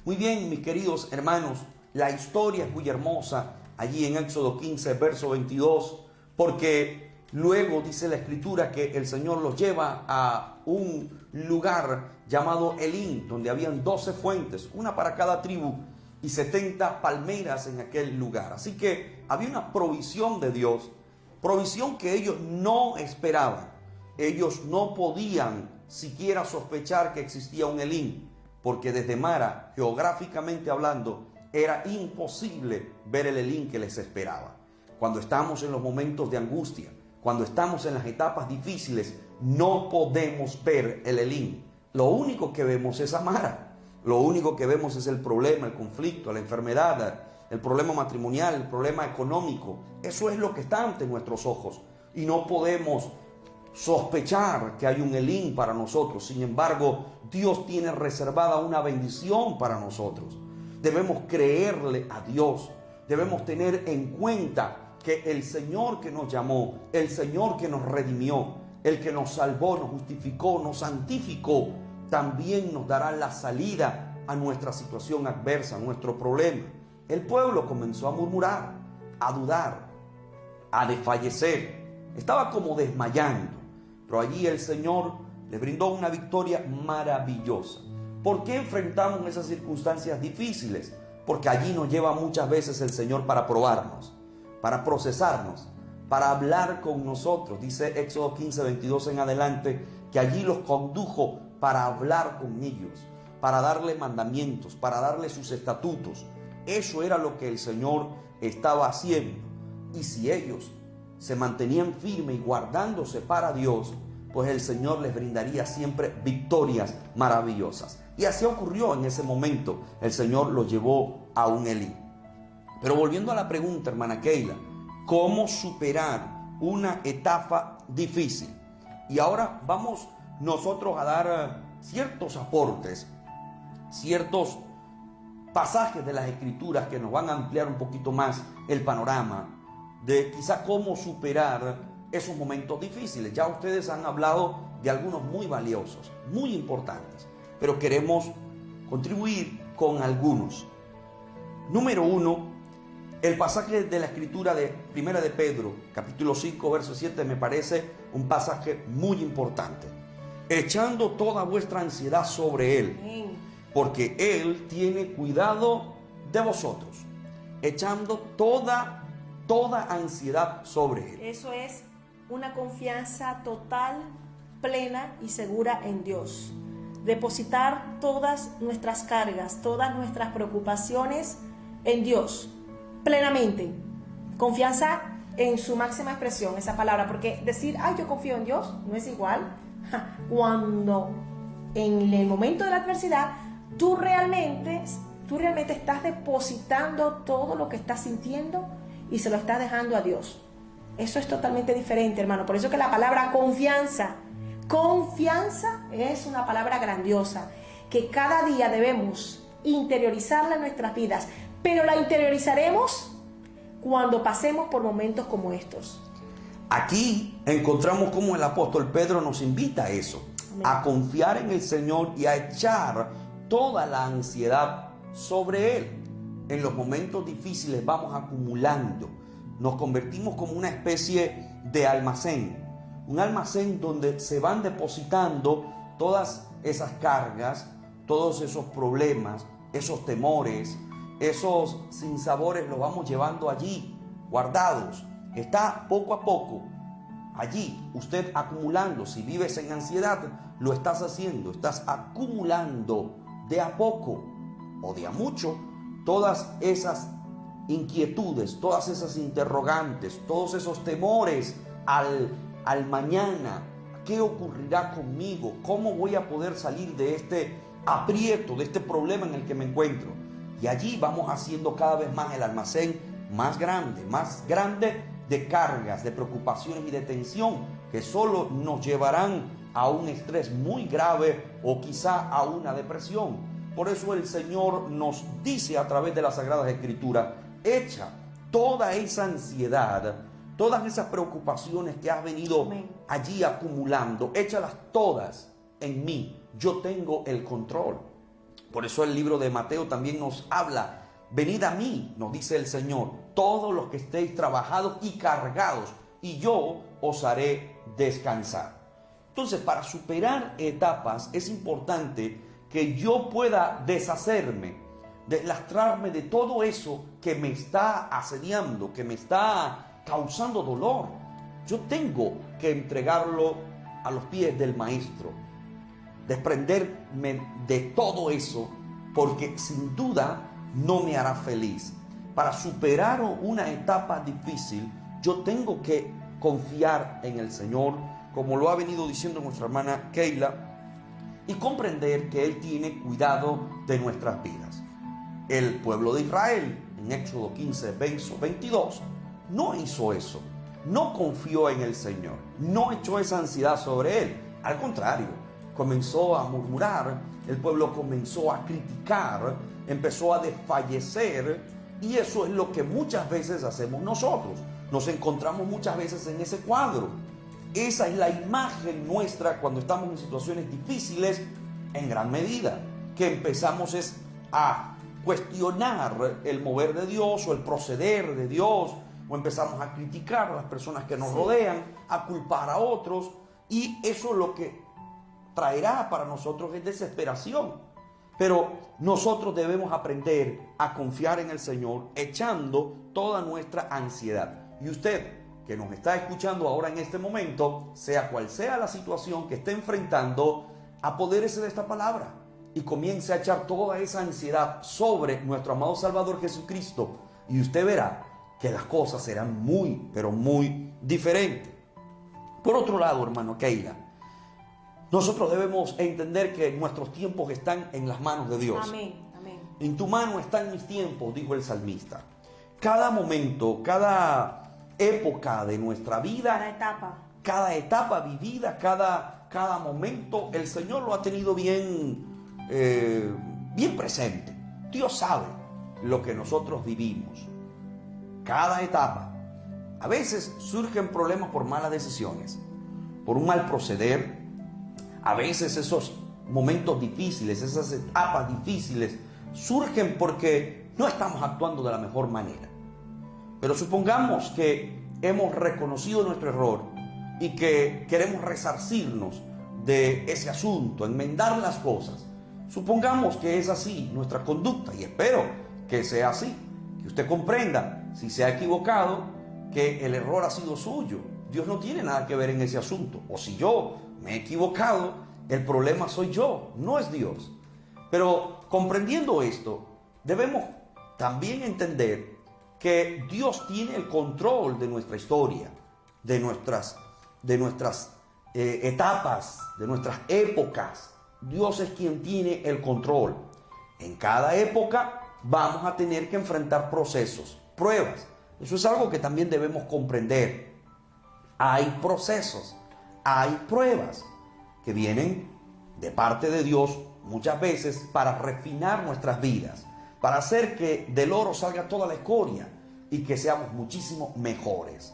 Muy bien, mis queridos hermanos, la historia es muy hermosa allí en Éxodo 15, verso 22, porque luego dice la Escritura que el Señor los lleva a un lugar llamado Elim, donde habían 12 fuentes, una para cada tribu, y 70 palmeras en aquel lugar. Así que había una provisión de Dios, provisión que ellos no esperaban. Ellos no podían siquiera sospechar que existía un Elim, porque desde Mara, geográficamente hablando, era imposible ver el Elim que les esperaba. Cuando estamos en los momentos de angustia, cuando estamos en las etapas difíciles, no podemos ver el Elim. Lo único que vemos es a Mara. Lo único que vemos es el problema, el conflicto, la enfermedad, el problema matrimonial, el problema económico. Eso es lo que está ante nuestros ojos. Y no podemos sospechar que hay un Elim para nosotros. Sin embargo, Dios tiene reservada una bendición para nosotros. Debemos creerle a Dios. Debemos tener en cuenta que el Señor que nos llamó, el Señor que nos redimió, el que nos salvó, nos justificó, nos santificó, también nos dará la salida a nuestra situación adversa, a nuestro problema. El pueblo comenzó a murmurar, a dudar, a desfallecer. Estaba como desmayando. Pero allí el Señor les brindó una victoria maravillosa. ¿Por qué enfrentamos esas circunstancias difíciles? Porque allí nos lleva muchas veces el Señor para probarnos, para procesarnos, para hablar con nosotros. Dice Éxodo 15, 22 en adelante, que allí los condujo para hablar con ellos, para darle mandamientos, para darle sus estatutos. Eso era lo que el Señor estaba haciendo. Y si ellos se mantenían firmes y guardándose para Dios, pues el Señor les brindaría siempre victorias maravillosas. Y así ocurrió en ese momento. El Señor los llevó a un Elim. Pero volviendo a la pregunta, hermana Keila, ¿cómo superar una etapa difícil? Y ahora vamos nosotros a dar ciertos aportes, ciertos pasajes de las Escrituras que nos van a ampliar un poquito más el panorama de quizá cómo superar esos momentos difíciles. Ya ustedes han hablado de algunos muy valiosos, muy importantes, pero queremos contribuir con algunos. Número 1, el pasaje de la Escritura de Primera de Pedro, capítulo 5, verso 7, me parece un pasaje muy importante. Echando toda vuestra ansiedad sobre Él, porque Él tiene cuidado de vosotros. Echando toda ansiedad sobre Él. Eso es una confianza total, plena y segura en Dios. Depositar todas nuestras cargas, todas nuestras preocupaciones en Dios, plenamente. Confianza en su máxima expresión, esa palabra, porque decir, yo confío en Dios, no es igual. Cuando en el momento de la adversidad, tú realmente estás depositando todo lo que estás sintiendo y se lo estás dejando a Dios. Eso es totalmente diferente, hermano. Por eso que la palabra confianza es una palabra grandiosa, que cada día debemos interiorizarla en nuestras vidas, pero la interiorizaremos cuando pasemos por momentos como estos. Aquí encontramos cómo el apóstol Pedro nos invita a eso, amén, a confiar en el Señor y a echar toda la ansiedad sobre Él. En los momentos difíciles vamos acumulando, nos convertimos como una especie de almacén, un almacén donde se van depositando todas esas cargas, todos esos problemas, esos temores, esos sinsabores los vamos llevando allí, guardados. Está poco a poco allí, usted acumulando. Si vives en ansiedad, lo estás haciendo, estás acumulando de a poco o de a mucho todas esas inquietudes, todas esas interrogantes, todos esos temores al mañana. ¿Qué ocurrirá conmigo? ¿Cómo voy a poder salir de este aprieto, de este problema en el que me encuentro? Y allí vamos haciendo cada vez más el almacén más grande de cargas, de preocupaciones y de tensión que solo nos llevarán a un estrés muy grave o quizá a una depresión. Por eso el Señor nos dice a través de las Sagradas Escrituras: echa toda esa ansiedad, todas esas preocupaciones que has venido allí acumulando, échalas todas en mí. Yo tengo el control. Por eso el libro de Mateo también nos habla: venid a mí, nos dice el Señor, todos los que estéis trabajados y cargados, y yo os haré descansar. Entonces, para superar etapas es importante que yo pueda deshacerme, deslastrarme de todo eso que me está asediando, que me está causando dolor. Yo tengo que entregarlo a los pies del Maestro, desprenderme de todo eso, porque sin duda no me hará feliz. Para superar una etapa difícil, yo tengo que confiar en el Señor, como lo ha venido diciendo nuestra hermana Keila, y comprender que Él tiene cuidado de nuestras vidas. El pueblo de Israel, en Éxodo 15, verso 22, no hizo eso. No confió en el Señor, no echó esa ansiedad sobre Él. Al contrario, comenzó a murmurar, el pueblo comenzó a criticar, empezó a desfallecer, y eso es lo que muchas veces hacemos nosotros. Nos encontramos muchas veces en ese cuadro. Esa es la imagen nuestra cuando estamos en situaciones difíciles, en gran medida, que empezamos a cuestionar el mover de Dios o el proceder de Dios, o empezamos a criticar a las personas que nos rodean, a culpar a otros, y eso lo que traerá para nosotros es desesperación. Pero nosotros debemos aprender a confiar en el Señor, echando toda nuestra ansiedad. Y usted que nos está escuchando ahora en este momento, sea cual sea la situación que esté enfrentando, apodérese de esta palabra y comience a echar toda esa ansiedad sobre nuestro amado Salvador Jesucristo, y usted verá que las cosas serán muy, pero muy diferentes. Por otro lado, hermano Keila, nosotros debemos entender que nuestros tiempos están en las manos de Dios. Amén, amén. En tu mano están mis tiempos, dijo el salmista. Cada momento, cada época de nuestra vida, cada etapa vivida, cada momento, el Señor lo ha tenido bien presente. Dios sabe lo que nosotros vivimos. Cada etapa. A veces surgen problemas por malas decisiones, por un mal proceder. A veces esos momentos difíciles, esas etapas difíciles, surgen porque no estamos actuando de la mejor manera. Pero supongamos que hemos reconocido nuestro error y que queremos resarcirnos de ese asunto, enmendar las cosas. Supongamos que es así nuestra conducta, y espero que sea así, que usted comprenda, si se ha equivocado, que el error ha sido suyo. Dios no tiene nada que ver en ese asunto. O si yo me he equivocado, el problema soy yo, no es Dios. Pero comprendiendo esto, debemos también entender que Dios tiene el control de nuestra historia, de nuestras etapas, de nuestras épocas. Dios es quien tiene el control. En cada época vamos a tener que enfrentar procesos, pruebas. Eso es algo que también debemos comprender. Hay procesos, hay pruebas que vienen de parte de Dios muchas veces para refinar nuestras vidas, para hacer que del oro salga toda la escoria y que seamos muchísimo mejores.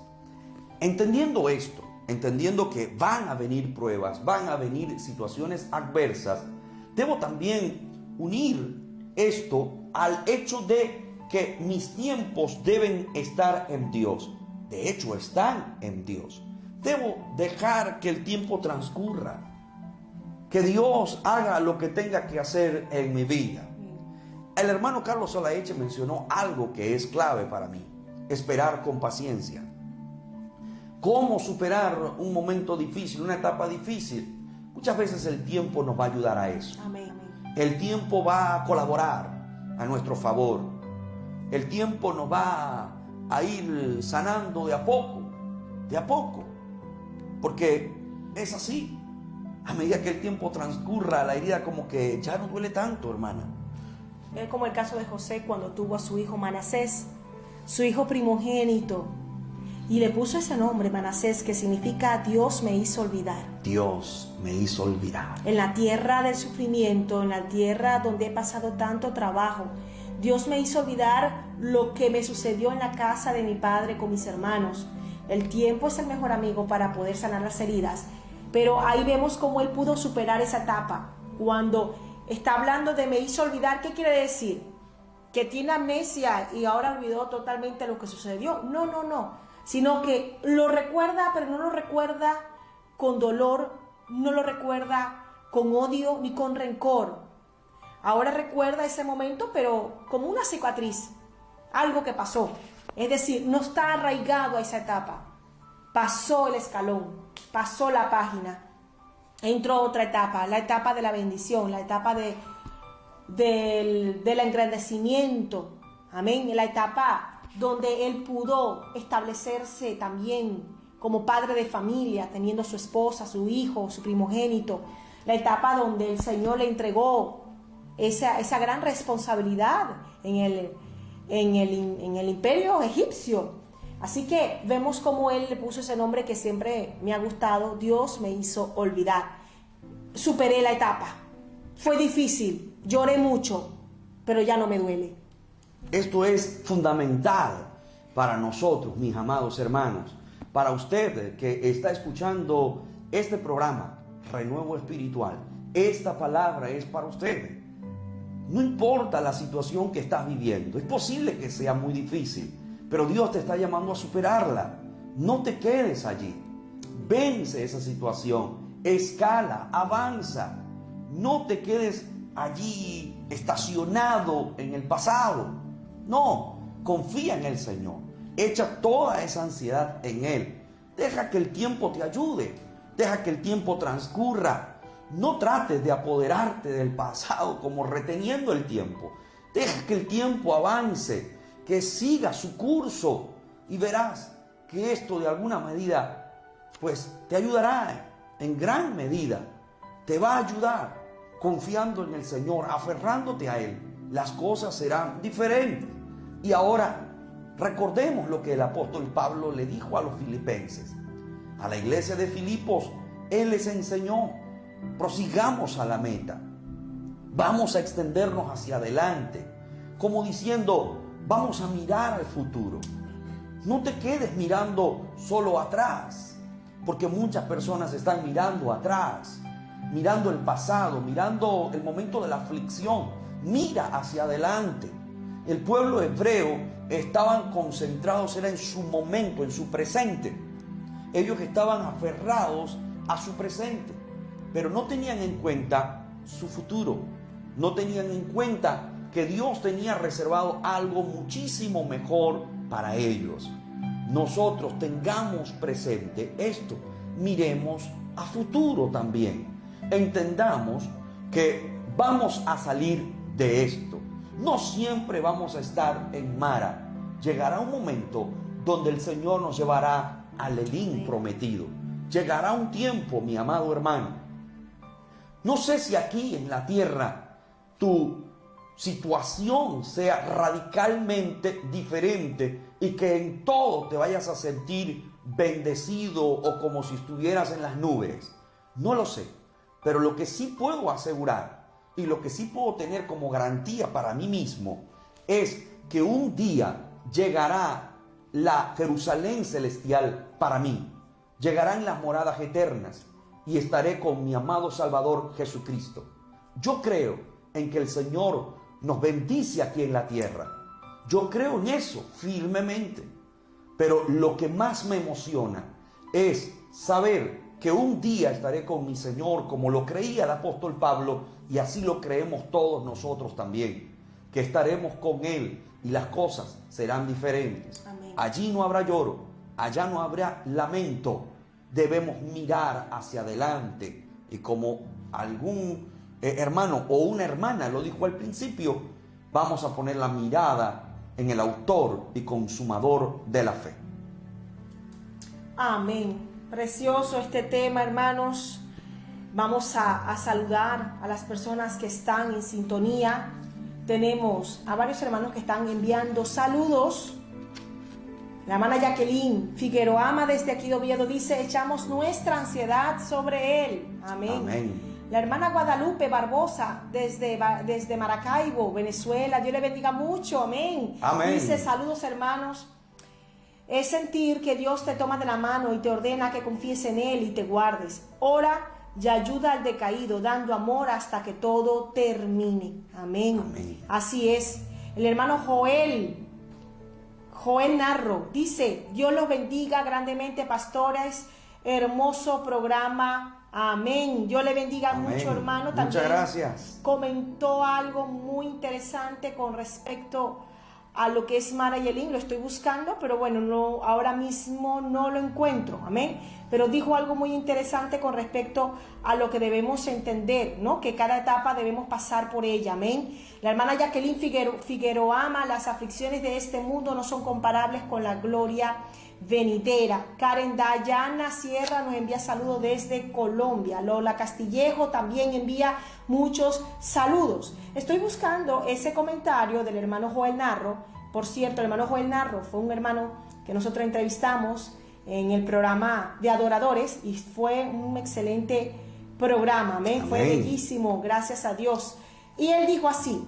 Entendiendo esto, entendiendo que van a venir pruebas, van a venir situaciones adversas, debo también unir esto al hecho de que mis tiempos deben estar en Dios. De hecho, están en Dios. Debo dejar que el tiempo transcurra, que Dios haga lo que tenga que hacer en mi vida. El hermano Carlos Solaeche mencionó algo que es clave para mí: esperar con paciencia. ¿Cómo superar un momento difícil, una etapa difícil? Muchas veces el tiempo nos va a ayudar a eso. Amén. El tiempo va a colaborar a nuestro favor. El tiempo nos va a ir sanando de a poco, porque es así. A medida que el tiempo transcurra, la herida como que ya no duele tanto, hermana. Es como el caso de José cuando tuvo a su hijo Manasés, su hijo primogénito, y le puso ese nombre, Manasés, que significa Dios me hizo olvidar. Dios me hizo olvidar. En la tierra del sufrimiento, en la tierra donde he pasado tanto trabajo, Dios me hizo olvidar lo que me sucedió en la casa de mi padre con mis hermanos. El tiempo es el mejor amigo para poder sanar las heridas, pero ahí vemos cómo él pudo superar esa etapa. Cuando está hablando de me hizo olvidar, ¿qué quiere decir? ¿Que tiene amnesia y ahora olvidó totalmente lo que sucedió? No. Sino que lo recuerda, pero no lo recuerda con dolor, no lo recuerda con odio ni con rencor. Ahora recuerda ese momento, pero como una cicatriz, algo que pasó. Es decir, no está arraigado a esa etapa. Pasó el escalón, pasó la página, entró otra etapa, la etapa de la bendición, la etapa del engrandecimiento. Amén, la etapa donde él pudo establecerse también como padre de familia, teniendo su esposa, su hijo, su primogénito. La etapa donde el Señor le entregó esa gran responsabilidad en el imperio egipcio. Así que vemos cómo él le puso ese nombre que siempre me ha gustado: Dios me hizo olvidar. Superé la etapa, fue difícil, lloré mucho, pero ya no me duele. Esto es fundamental para nosotros, mis amados hermanos, para usted que está escuchando este programa, Renuevo Espiritual. Esta palabra es para usted. No importa la situación que estás viviendo, es posible que sea muy difícil, pero Dios te está llamando a superarla. No te quedes allí. Vence esa situación, escala, avanza. No te quedes allí estacionado en el pasado. No, confía en el Señor. Echa toda esa ansiedad en Él. Deja que el tiempo te ayude. Deja que el tiempo transcurra. No trates de apoderarte del pasado como reteniendo el tiempo. Deja que el tiempo avance, que siga su curso, y verás que esto de alguna medida pues te ayudará en gran medida. Te va a ayudar confiando en el Señor, aferrándote a Él. Las cosas serán diferentes. Y ahora recordemos lo que el apóstol Pablo le dijo a los filipenses. A la iglesia de Filipos, él les enseñó: prosigamos a la meta. Vamos a extendernos hacia adelante, como diciendo, vamos a mirar al futuro. No te quedes mirando solo atrás, porque muchas personas están mirando atrás, mirando el pasado, mirando el momento de la aflicción. Mira hacia adelante. El pueblo hebreo estaban concentrados, era en su momento, en su presente. Ellos estaban aferrados a su presente, pero no tenían en cuenta su futuro. No tenían en cuenta que Dios tenía reservado algo muchísimo mejor para ellos. Nosotros tengamos presente esto, miremos a futuro también. Entendamos que vamos a salir de esto. No siempre vamos a estar en Mara. Llegará un momento donde el Señor nos llevará al Elín prometido. Llegará un tiempo, mi amado hermano. No sé si aquí en la tierra tu situación sea radicalmente diferente y que en todo te vayas a sentir bendecido o como si estuvieras en las nubes. No lo sé, pero lo que sí puedo asegurar y lo que sí puedo tener como garantía para mí mismo es que un día llegará la Jerusalén celestial para mí. Llegarán las moradas eternas y estaré con mi amado Salvador Jesucristo. Yo creo en que el Señor nos bendice aquí en la tierra. Yo creo en eso firmemente. Pero lo que más me emociona es saber que un día estaré con mi Señor, como lo creía el apóstol Pablo, y así lo creemos todos nosotros también. que estaremos con Él y las cosas serán diferentes. Amén. Allí no habrá lloro, allá no habrá lamento. Debemos mirar hacia adelante y como algún hermano o una hermana lo dijo al principio, vamos a poner la mirada en el autor y consumador de la fe. Amén. Precioso este tema, hermanos. Vamos a saludar a las personas que están en sintonía. Tenemos a varios hermanos que están enviando saludos. La hermana Jacqueline Figueroa desde aquí de Oviedo dice: echamos nuestra ansiedad sobre Él. Amén. Amén. La hermana Guadalupe Barbosa desde Maracaibo, Venezuela. Dios le bendiga mucho. Amén. Amén. Dice: saludos, hermanos. Es sentir que Dios te toma de la mano y te ordena que confíes en Él y te guardes. Ora y ayuda al decaído, dando amor hasta que todo termine. Amén. Amén. Así es. El hermano Joel Narro dice: Dios los bendiga grandemente, pastores. Hermoso programa. Amén. Dios le bendiga Amén. mucho, hermano. Muchas También gracias. comentó algo muy interesante con respecto a lo que es Mara Yelín. Lo estoy buscando, pero bueno, no, ahora mismo no lo encuentro. Amén. Pero dijo algo muy interesante con respecto a lo que debemos entender, ¿no? Que cada etapa debemos pasar por ella. Amén. La hermana Jacqueline Figueroa: las aflicciones de este mundo no son comparables con la gloria venidera. Karen Dayana Sierra nos envía saludos desde Colombia. Lola Castillejo también envía muchos saludos. Estoy buscando ese comentario del hermano Joel Narro. Por cierto, el hermano Joel Narro fue un hermano que nosotros entrevistamos en el programa de Adoradores y fue un excelente programa. Amén. Fue bellísimo, gracias a Dios. Y él dijo así: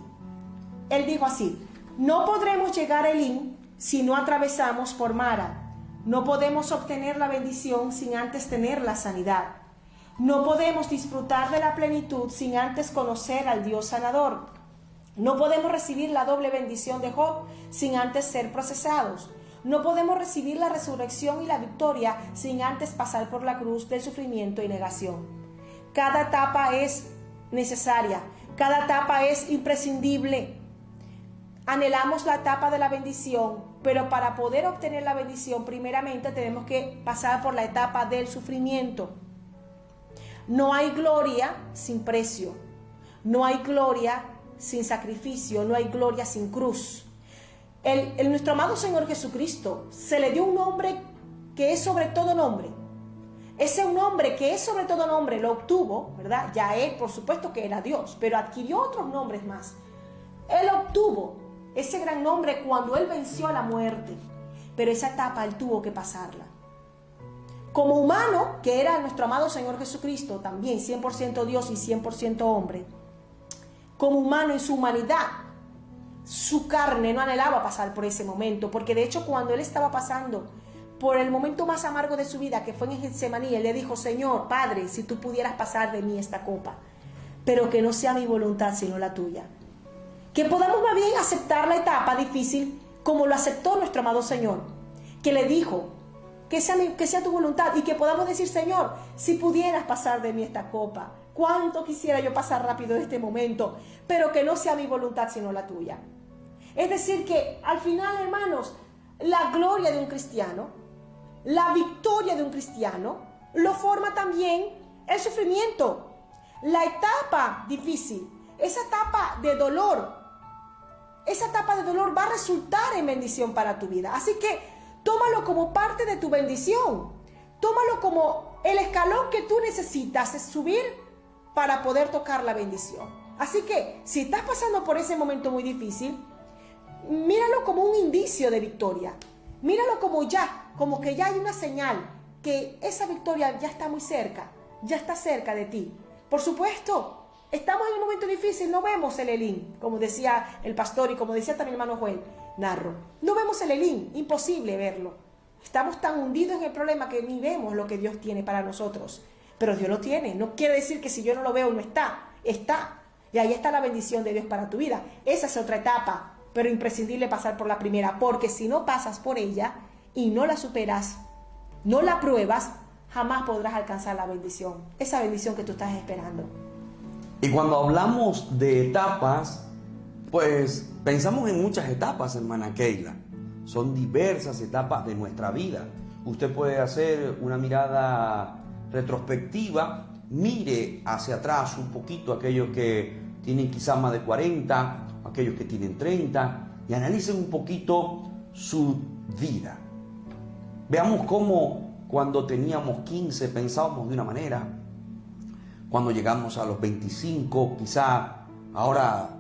no podremos llegar a Elín si no atravesamos por Mara. No podemos obtener la bendición sin antes tener la sanidad. No podemos disfrutar de la plenitud sin antes conocer al Dios sanador. No podemos recibir la doble bendición de Job sin antes ser procesados. No podemos recibir la resurrección y la victoria sin antes pasar por la cruz del sufrimiento y negación. Cada etapa es necesaria, cada etapa es imprescindible. Anhelamos la etapa de la bendición, pero para poder obtener la bendición, primeramente tenemos que pasar por la etapa del sufrimiento. No hay gloria sin precio, no hay gloria sin sacrificio, no hay gloria sin cruz. Nuestro amado Señor Jesucristo se le dio un nombre que es sobre todo nombre. Ese un nombre que es sobre todo nombre lo obtuvo, ¿verdad? Ya Él, por supuesto que era Dios, pero adquirió otros nombres más. Él obtuvo ese gran nombre cuando Él venció a la muerte, pero esa etapa Él tuvo que pasarla. Como humano, que era nuestro amado Señor Jesucristo, también 100% Dios y 100% hombre, como humano en su humanidad, su carne no anhelaba pasar por ese momento, porque de hecho cuando Él estaba pasando por el momento más amargo de su vida, que fue en Getsemaní, Él le dijo: Señor, Padre, si tú pudieras pasar de mí esta copa, pero que no sea mi voluntad sino la tuya. Que podamos más bien aceptar la etapa difícil como lo aceptó nuestro amado Señor, que le dijo: que sea tu voluntad, y que podamos decir: Señor, si pudieras pasar de mí esta copa, cuánto quisiera yo pasar rápido de este momento, pero que no sea mi voluntad sino la tuya. Es decir, que al final, hermanos, la gloria de un cristiano, la victoria de un cristiano, lo forma también el sufrimiento, la etapa difícil, esa etapa de dolor. Esa etapa de dolor va a resultar en bendición para tu vida. Así que tómalo como parte de tu bendición. Tómalo como el escalón que tú necesitas subir para poder tocar la bendición. Así que si estás pasando por ese momento muy difícil, míralo como un indicio de victoria. Míralo como que ya hay una señal, que esa victoria ya está muy cerca, ya está cerca de ti. Por supuesto, estamos en un momento difícil, no vemos el Elín, como decía el pastor y como decía también el hermano Joel Narro. No vemos el Elín, imposible verlo. Estamos tan hundidos en el problema que ni vemos lo que Dios tiene para nosotros. Pero Dios lo tiene, no quiere decir que si yo no lo veo no está, está. Y ahí está la bendición de Dios para tu vida. Esa es otra etapa, pero imprescindible pasar por la primera, porque si no pasas por ella y no la superas, no la pruebas, jamás podrás alcanzar la bendición, esa bendición que tú estás esperando. Y cuando hablamos de etapas, pues pensamos en muchas etapas, hermana Keila. Son diversas etapas de nuestra vida. Usted puede hacer una mirada retrospectiva, mire hacia atrás un poquito aquellos que tienen quizás más de 40, aquellos que tienen 30, y analicen un poquito su vida. Veamos cómo cuando teníamos 15 pensábamos de una manera, cuando llegamos a los 25, quizá ahora,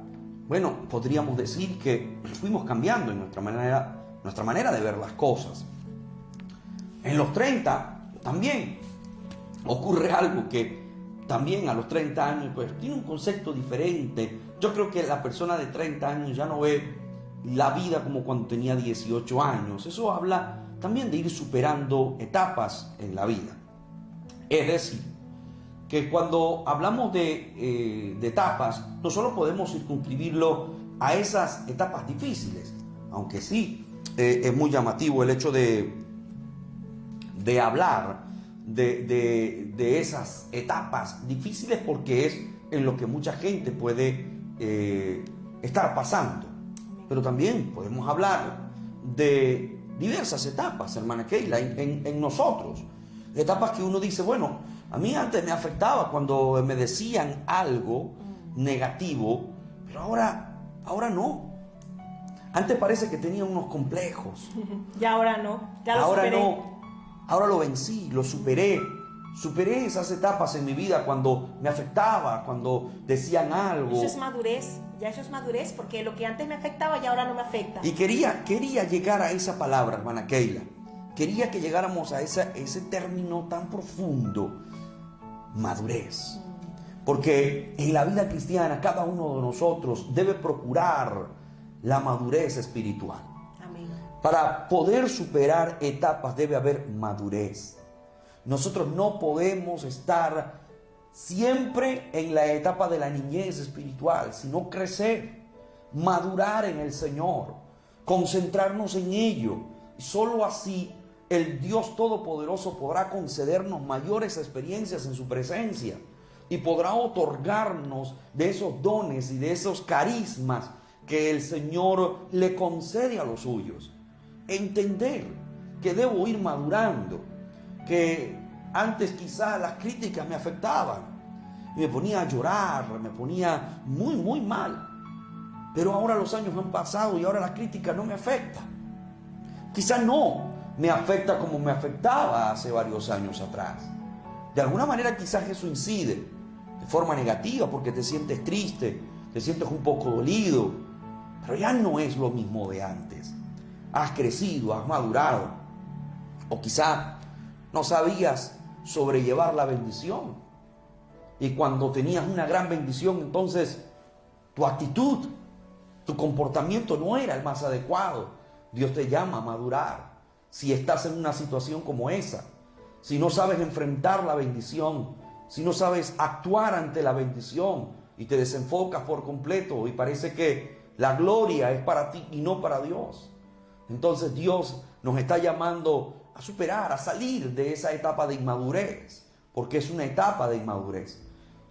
bueno, podríamos decir que fuimos cambiando en nuestra manera de ver las cosas. En los 30 también ocurre algo que también a los 30 años pues tiene un concepto diferente. Yo creo que la persona de 30 años ya no ve la vida como cuando tenía 18 años. Eso habla también de ir superando etapas en la vida. Es decir, que cuando hablamos de etapas, no solo podemos circunscribirlo a esas etapas difíciles, aunque sí es muy llamativo el hecho de hablar de esas etapas difíciles, porque es en lo que mucha gente puede estar pasando. Pero también podemos hablar de diversas etapas, hermana Keila, en nosotros. Etapas que uno dice, bueno, a mí antes me afectaba cuando me decían algo negativo, pero ahora no. Antes parece que tenía unos complejos. Y ahora no, ya lo ahora superé. no, ahora lo vencí, lo superé. Superé esas etapas en mi vida cuando me afectaba, cuando decían algo. Eso es madurez, ya eso es madurez, porque lo que antes me afectaba y ahora no me afecta. Y quería llegar a esa palabra, hermana Keila. Quería que llegáramos a ese término tan profundo, madurez. Porque en la vida cristiana cada uno de nosotros debe procurar la madurez espiritual. Amén. Para poder superar etapas debe haber madurez. Nosotros no podemos estar siempre en la etapa de la niñez espiritual, sino crecer, madurar en el Señor, concentrarnos en ello. Y solo así el Dios Todopoderoso podrá concedernos mayores experiencias en su presencia y podrá otorgarnos de esos dones y de esos carismas que el Señor le concede a los suyos. Entender que debo ir madurando, que antes quizás las críticas me afectaban y me ponía a llorar, me ponía muy mal, pero ahora los años han pasado y ahora la crítica no me afecta. Quizás no me afecta como me afectaba hace varios años atrás. De alguna manera quizás eso incide de forma negativa porque te sientes triste, te sientes un poco dolido, pero ya no es lo mismo de antes. Has crecido, has madurado, o quizá no sabías sobrellevar la bendición, y cuando tenías una gran bendición, entonces tu actitud, tu comportamiento no era el más adecuado. Dios te llama a madurar. Si estás en una situación como esa, si no sabes enfrentar la bendición, si no sabes actuar ante la bendición y te desenfocas por completo y parece que la gloria es para ti y no para Dios, entonces Dios nos está llamando a superar, a salir de esa etapa de inmadurez, porque es una etapa de inmadurez,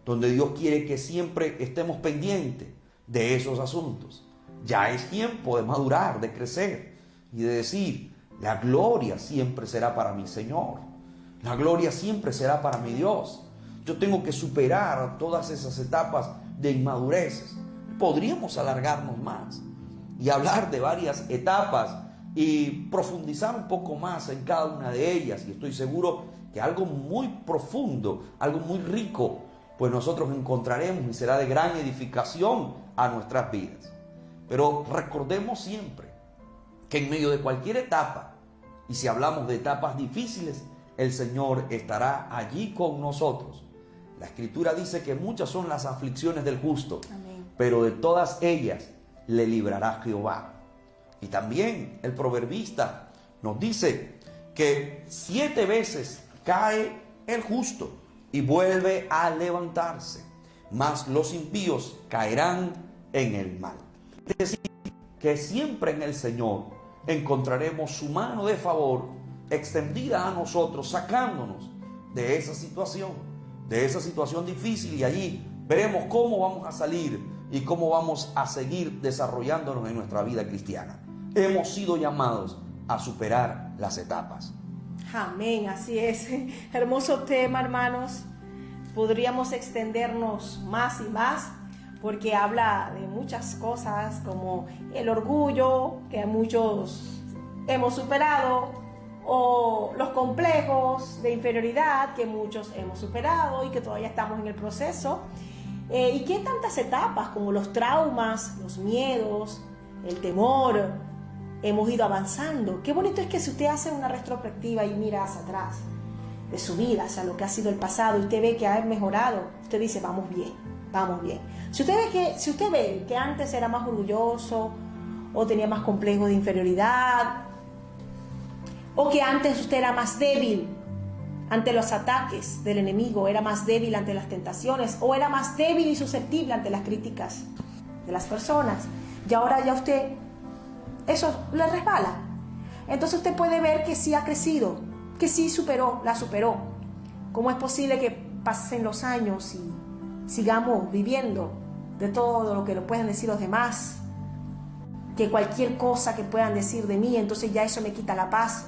donde Dios quiere que siempre estemos pendientes de esos asuntos. Ya es tiempo de madurar, de crecer y de decir, la gloria siempre será para mi Señor, la gloria siempre será para mi Dios. Yo tengo que superar todas esas etapas de inmadurez. Podríamos alargarnos más y hablar de varias etapas y profundizar un poco más en cada una de ellas, y estoy seguro que algo muy profundo, algo muy rico, pues nosotros encontraremos y será de gran edificación a nuestras vidas. Pero recordemos siempre que en medio de cualquier etapa, y si hablamos de etapas difíciles, el Señor estará allí con nosotros. La Escritura dice que muchas son las aflicciones del justo, amén, pero de todas ellas le librará Jehová. Y también el proverbista nos dice que 7 veces cae el justo y vuelve a levantarse, mas los impíos caerán en el mal. Es decir, que siempre en el Señor encontraremos su mano de favor extendida a nosotros, sacándonos de esa situación difícil, y allí veremos cómo vamos a salir y cómo vamos a seguir desarrollándonos en nuestra vida cristiana. Hemos sido llamados a superar las etapas. Amén, así es. Hermoso tema, hermanos. Podríamos extendernos más y más, porque habla de muchas cosas como el orgullo, que muchos hemos superado, o los complejos de inferioridad, que muchos hemos superado y que todavía estamos en el proceso. ¿Y qué tantas etapas como los traumas, los miedos, el temor, hemos ido avanzando? Qué bonito es que si usted hace una retrospectiva y mira hacia atrás de su vida, hacia lo que ha sido el pasado, y usted ve que ha mejorado, usted dice, vamos bien, vamos bien. Si usted ve que antes era más orgulloso, o tenía más complejo de inferioridad, o que antes usted era más débil ante los ataques del enemigo, era más débil ante las tentaciones, o era más débil y susceptible ante las críticas de las personas, y ahora ya usted, eso le resbala. Entonces usted puede ver que sí ha crecido, que sí la superó. ¿Cómo es posible que pasen los años y sigamos viviendo de todo lo que lo puedan decir los demás? Que cualquier cosa que puedan decir de mí, entonces ya eso me quita la paz.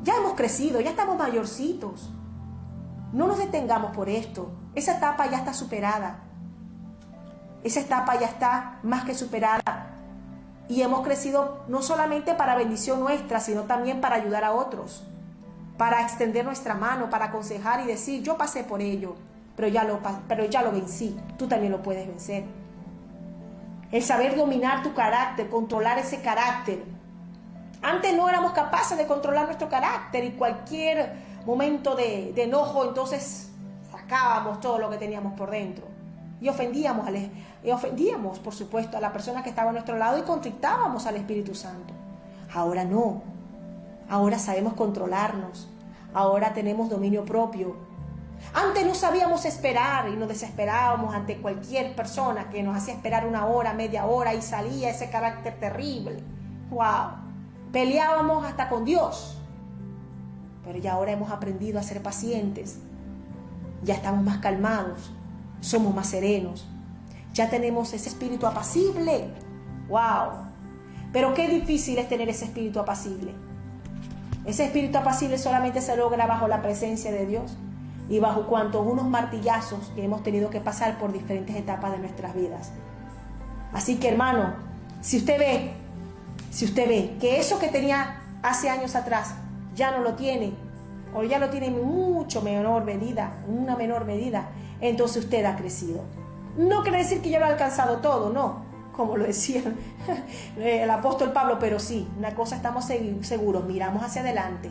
Ya hemos crecido, ya estamos mayorcitos. No nos detengamos por esto. Esa etapa ya está superada. Esa etapa ya está más que superada. Y hemos crecido no solamente para bendición nuestra, sino también para ayudar a otros, para extender nuestra mano, para aconsejar y decir, yo pasé por ello, pero ya lo vencí, tú también lo puedes vencer. El saber dominar tu carácter, controlar ese carácter. Antes no éramos capaces de controlar nuestro carácter, y cualquier momento de enojo, entonces sacábamos todo lo que teníamos por dentro. Y ofendíamos, por supuesto, a la persona que estaba a nuestro lado, y contrictábamos al Espíritu Santo. Ahora no. Ahora sabemos controlarnos. Ahora tenemos dominio propio. Antes no sabíamos esperar y nos desesperábamos ante cualquier persona que nos hacía esperar una hora, media hora, y salía ese carácter terrible. ¡Wow! Peleábamos hasta con Dios. Pero ya ahora hemos aprendido a ser pacientes. Ya estamos más calmados. Somos más serenos. Ya tenemos ese espíritu apacible. ¡Wow! Pero qué difícil es tener ese espíritu apacible. Ese espíritu apacible solamente se logra bajo la presencia de Dios y bajo unos martillazos que hemos tenido que pasar por diferentes etapas de nuestras vidas. Así que, hermano, si usted ve que eso que tenía hace años atrás ya no lo tiene, o ya lo tiene en una menor medida, entonces usted ha crecido. No quiere decir que ya lo ha alcanzado todo, no, como lo decía el apóstol Pablo, pero sí, una cosa estamos seguros, miramos hacia adelante,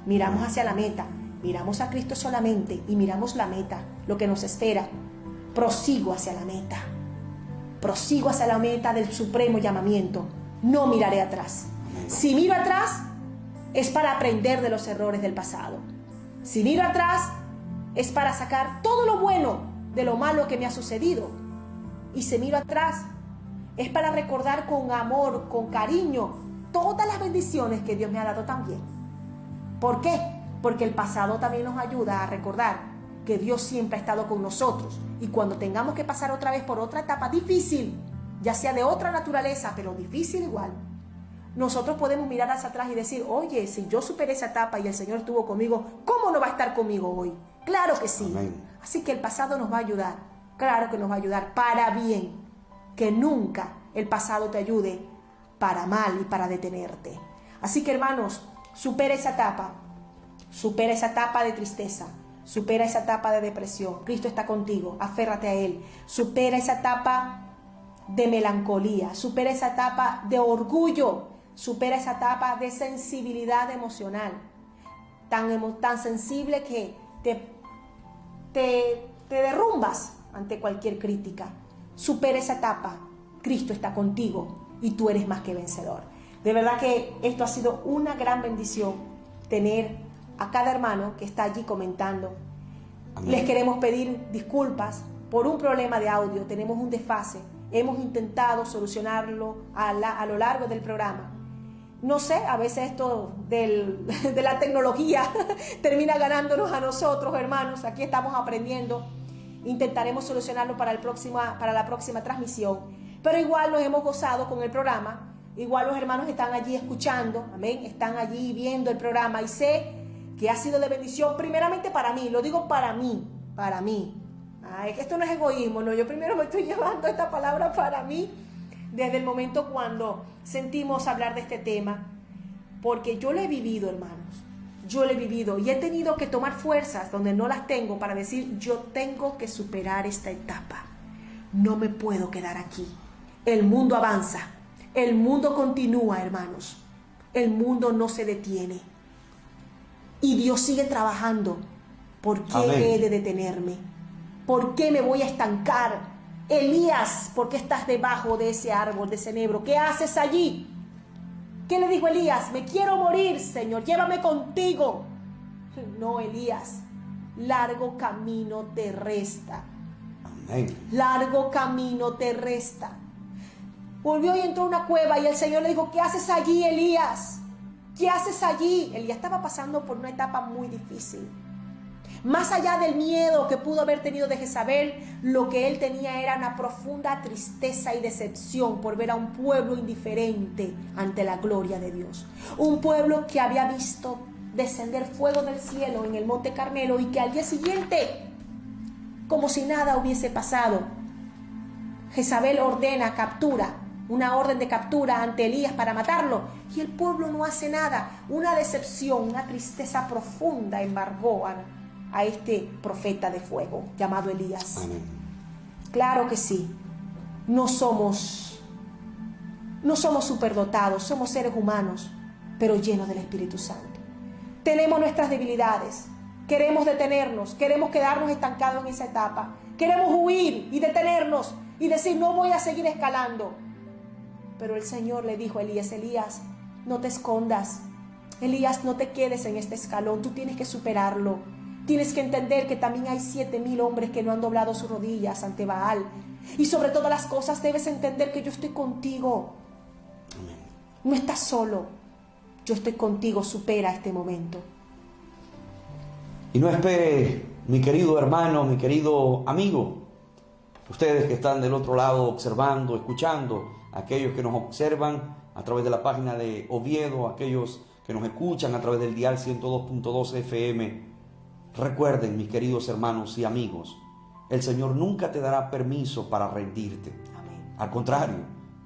miramos hacia la meta, miramos a Cristo solamente y miramos la meta, lo que nos espera. Prosigo hacia la meta del supremo llamamiento, no miraré atrás. Si miro atrás, es para aprender de los errores del pasado. Si miro atrás, es para sacar todo lo bueno de lo malo que me ha sucedido. Y si miro atrás, es para recordar con amor, con cariño, todas las bendiciones que Dios me ha dado también. ¿Por qué? Porque el pasado también nos ayuda a recordar que Dios siempre ha estado con nosotros. Y cuando tengamos que pasar otra vez por otra etapa difícil, ya sea de otra naturaleza, pero difícil igual, nosotros podemos mirar hacia atrás y decir, oye, si yo superé esa etapa y el Señor estuvo conmigo, ¿cómo no va a estar conmigo hoy? Claro que sí. Amén. Así que el pasado nos va a ayudar, claro que nos va a ayudar para bien. Que nunca el pasado te ayude para mal y para detenerte. Así que, hermanos, supera esa etapa de tristeza, supera esa etapa de depresión. Cristo está contigo, aférrate a Él. Supera esa etapa de melancolía, supera esa etapa de orgullo, supera esa etapa de sensibilidad emocional, tan sensible que te derrumbas ante cualquier crítica. Supera esa etapa, Cristo está contigo y tú eres más que vencedor. De verdad que esto ha sido una gran bendición, tener a cada hermano que está allí comentando. Amén. Les queremos pedir disculpas por un problema de audio, tenemos un desfase, hemos intentado solucionarlo a lo largo del programa. No sé, a veces esto de la tecnología termina ganándonos a nosotros, hermanos. Aquí estamos aprendiendo Intentaremos solucionarlo para la próxima transmisión. Pero igual nos hemos gozado con el programa. Igual los hermanos están allí escuchando, amén, están allí viendo el programa y sé que ha sido de bendición primeramente para mí, lo digo para mí. Ay, que esto no es egoísmo, no, yo primero me estoy llevando esta palabra para mí desde el momento cuando sentimos hablar de este tema, porque yo lo he vivido, hermanos, yo lo he vivido y he tenido que tomar fuerzas donde no las tengo para decir, yo tengo que superar esta etapa, no me puedo quedar aquí, el mundo avanza. El mundo continúa, hermanos. El mundo no se detiene. Y Dios sigue trabajando. ¿Por qué Amén. he de detenerme? ¿Por qué me voy a estancar? Elías, ¿por qué estás debajo de ese árbol, de ese enebro? ¿Qué haces allí? ¿Qué le dijo Elías? Me quiero morir, Señor, llévame contigo. No, Elías, largo camino te resta. Amén. Largo camino te resta. Volvió y entró a una cueva y el Señor le dijo, ¿qué haces allí, Elías? ¿Qué haces allí? Elías estaba pasando por una etapa muy difícil. Más allá del miedo que pudo haber tenido de Jezabel, lo que él tenía era una profunda tristeza y decepción por ver a un pueblo indiferente ante la gloria de Dios. Un pueblo que había visto descender fuego del cielo en el Monte Carmelo y que al día siguiente, como si nada hubiese pasado, Jezabel ordena captura. Una orden de captura ante Elías para matarlo y el pueblo no hace nada. Una decepción, una tristeza profunda embargó a este profeta de fuego llamado Elías. Amén. Claro que sí, no somos superdotados, somos seres humanos, pero llenos del Espíritu Santo. Tenemos nuestras debilidades, queremos detenernos, queremos quedarnos estancados en esa etapa, queremos huir y detenernos y decir no voy a seguir escalando. Pero el Señor le dijo a Elías, Elías, no te escondas, Elías, no te quedes en este escalón, tú tienes que superarlo. Tienes que entender que también hay 7,000 hombres que no han doblado sus rodillas ante Baal. Y sobre todas las cosas debes entender que yo estoy contigo. Amén. No estás solo, yo estoy contigo, supera este momento. Y no espere, mi querido hermano, mi querido amigo, ustedes que están del otro lado observando, escuchando, aquellos que nos observan a través de la página de Oviedo, aquellos que nos escuchan a través del dial 102.2 FM, recuerden, mis queridos hermanos y amigos, el Señor nunca te dará permiso para rendirte. Amén. Al contrario,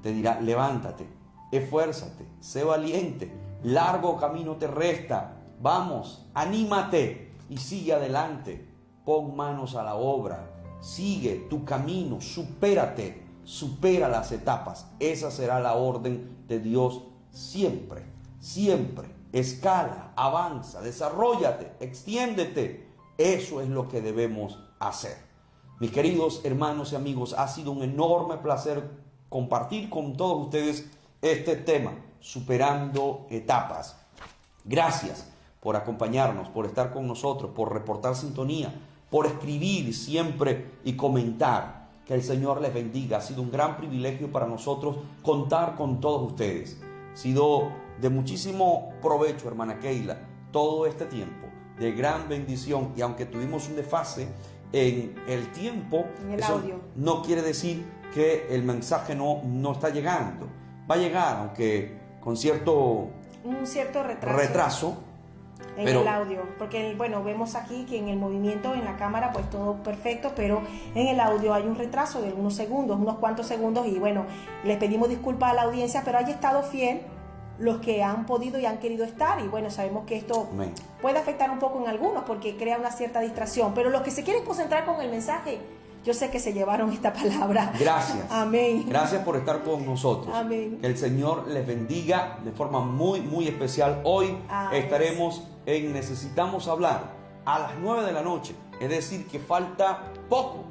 te dirá, levántate, esfuérzate, sé valiente, largo camino te resta, vamos, anímate y sigue adelante, pon manos a la obra, sigue tu camino, supérate, supera las etapas. Esa será la orden de Dios siempre, siempre. Escala, avanza, desarróllate, extiéndete. Eso es lo que debemos hacer. Mis queridos hermanos y amigos, ha sido un enorme placer compartir con todos ustedes este tema, superando etapas. Gracias por acompañarnos, por estar con nosotros, por reportar sintonía, por escribir siempre y comentar. Que el Señor les bendiga. Ha sido un gran privilegio para nosotros contar con todos ustedes. Ha sido de muchísimo provecho, hermana Keila, todo este tiempo, de gran bendición. Y aunque tuvimos un desfase en el tiempo, En el eso audio. no quiere decir que el mensaje no está llegando. Va a llegar, aunque con Un cierto retraso. en pero el audio, porque bueno, vemos aquí que en el movimiento en la cámara pues todo perfecto, pero en el audio hay un retraso de unos segundos, unos cuantos segundos, y bueno, les pedimos disculpas a la audiencia, pero haya estado fiel los que han podido y han querido estar, y bueno, sabemos que esto Amén. puede afectar un poco en algunos porque crea una cierta distracción, pero los que se quieren concentrar con el mensaje, yo sé que se llevaron esta palabra. Gracias. Amén. Gracias por estar con nosotros. Amén. Que el Señor les bendiga de forma muy, muy especial. Hoy estaremos en Necesitamos Hablar a las 9 de la noche. Es decir, que falta poco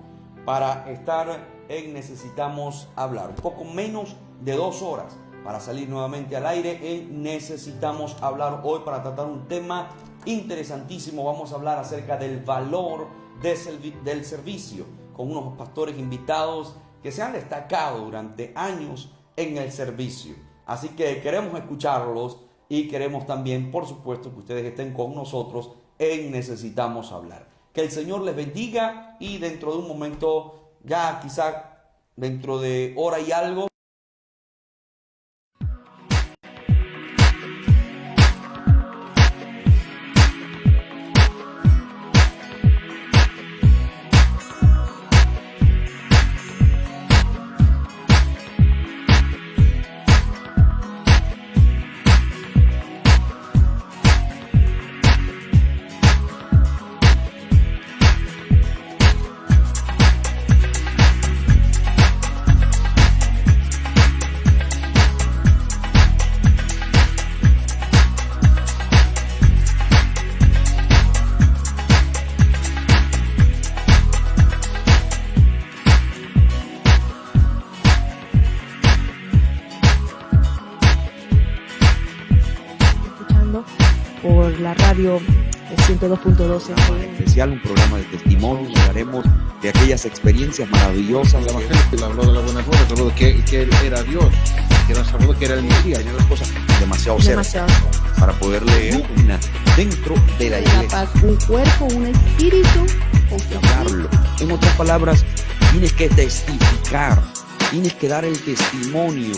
para estar en Necesitamos Hablar. Poco menos de 2 horas para salir nuevamente al aire en Necesitamos Hablar. Hoy para tratar un tema interesantísimo. Vamos a hablar acerca del valor del servicio, con unos pastores invitados que se han destacado durante años en el servicio. Así que queremos escucharlos y queremos también, por supuesto, que ustedes estén con nosotros en Necesitamos Hablar. Que el Señor les bendiga y dentro de un momento, ya quizá dentro de hora y algo, por la radio 102.12. Especial, un programa de testimonio. Hablaremos de aquellas experiencias maravillosas. El Evangelio habló de la buena nueva, habló de que Él era Dios, que nos habló de que era el Mesías, y las cosas demasiado cerca para poder leer una dentro de la iglesia. La paz, un cuerpo, un espíritu. Hablarlo. En otras palabras, tienes que testificar, tienes que dar el testimonio.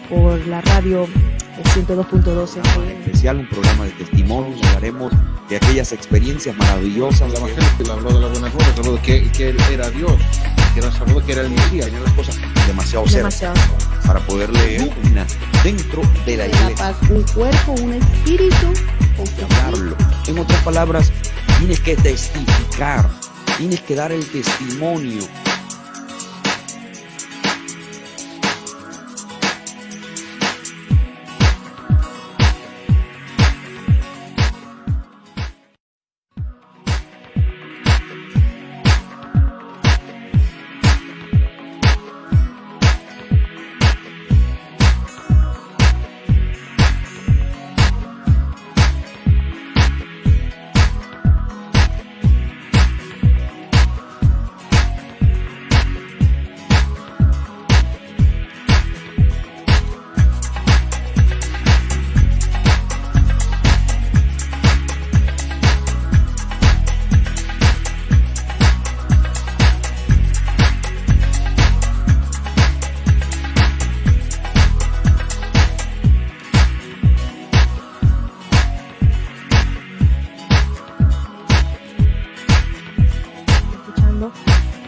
Por la radio 102.12. Especial, un programa de testimonio. Hablaremos de aquellas experiencias maravillosas. El Evangelio habló de la buena nueva, habló de que Él era Dios, que nos habló de que era el Mesías, y las cosas demasiado cerca para poder leer una dentro de la La iglesia. paz, un cuerpo, un espíritu. Hablarlo. En otras palabras, tienes que testificar, tienes que dar el testimonio.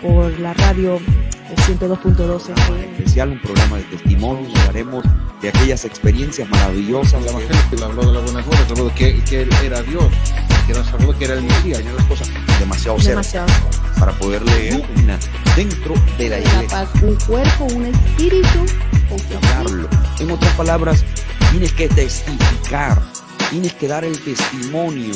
Por la radio 102.12. Especial, un programa de testimonio. Hablaremos de aquellas experiencias maravillosas. El Evangelio habló de la buena nueva, habló de que Él era Dios, que nos habló de que era el Mesías, y las cosas demasiado cerca para poder leer una dentro de la La iglesia. paz, un cuerpo, un espíritu. Hablarlo. En otras palabras, tienes que testificar, tienes que dar el testimonio.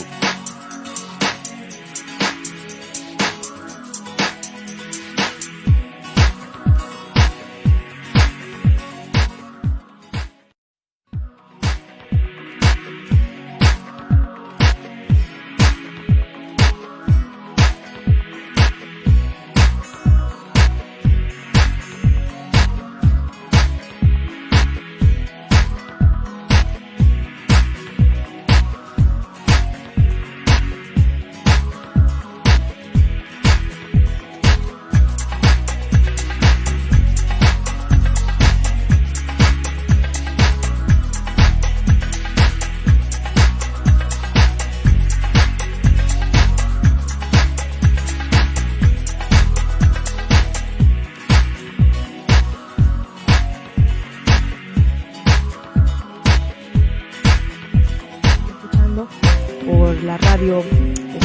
escuchando por la radio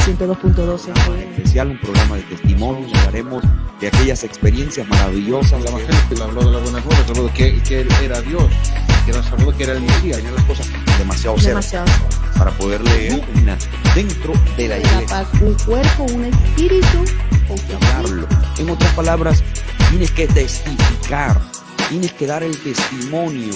102.12. Especial, un programa de testimonios, hablaremos de aquellas experiencias maravillosas. El Evangelio habló de las buenas nuevas, habló de que él era Dios, que nos habló de que era el Mesías, tenía las cosas demasiado cerca para poder leer dentro de la La iglesia. paz, un cuerpo, un espíritu. Hablarlo. En otras palabras, tienes que testificar, tienes que dar el testimonio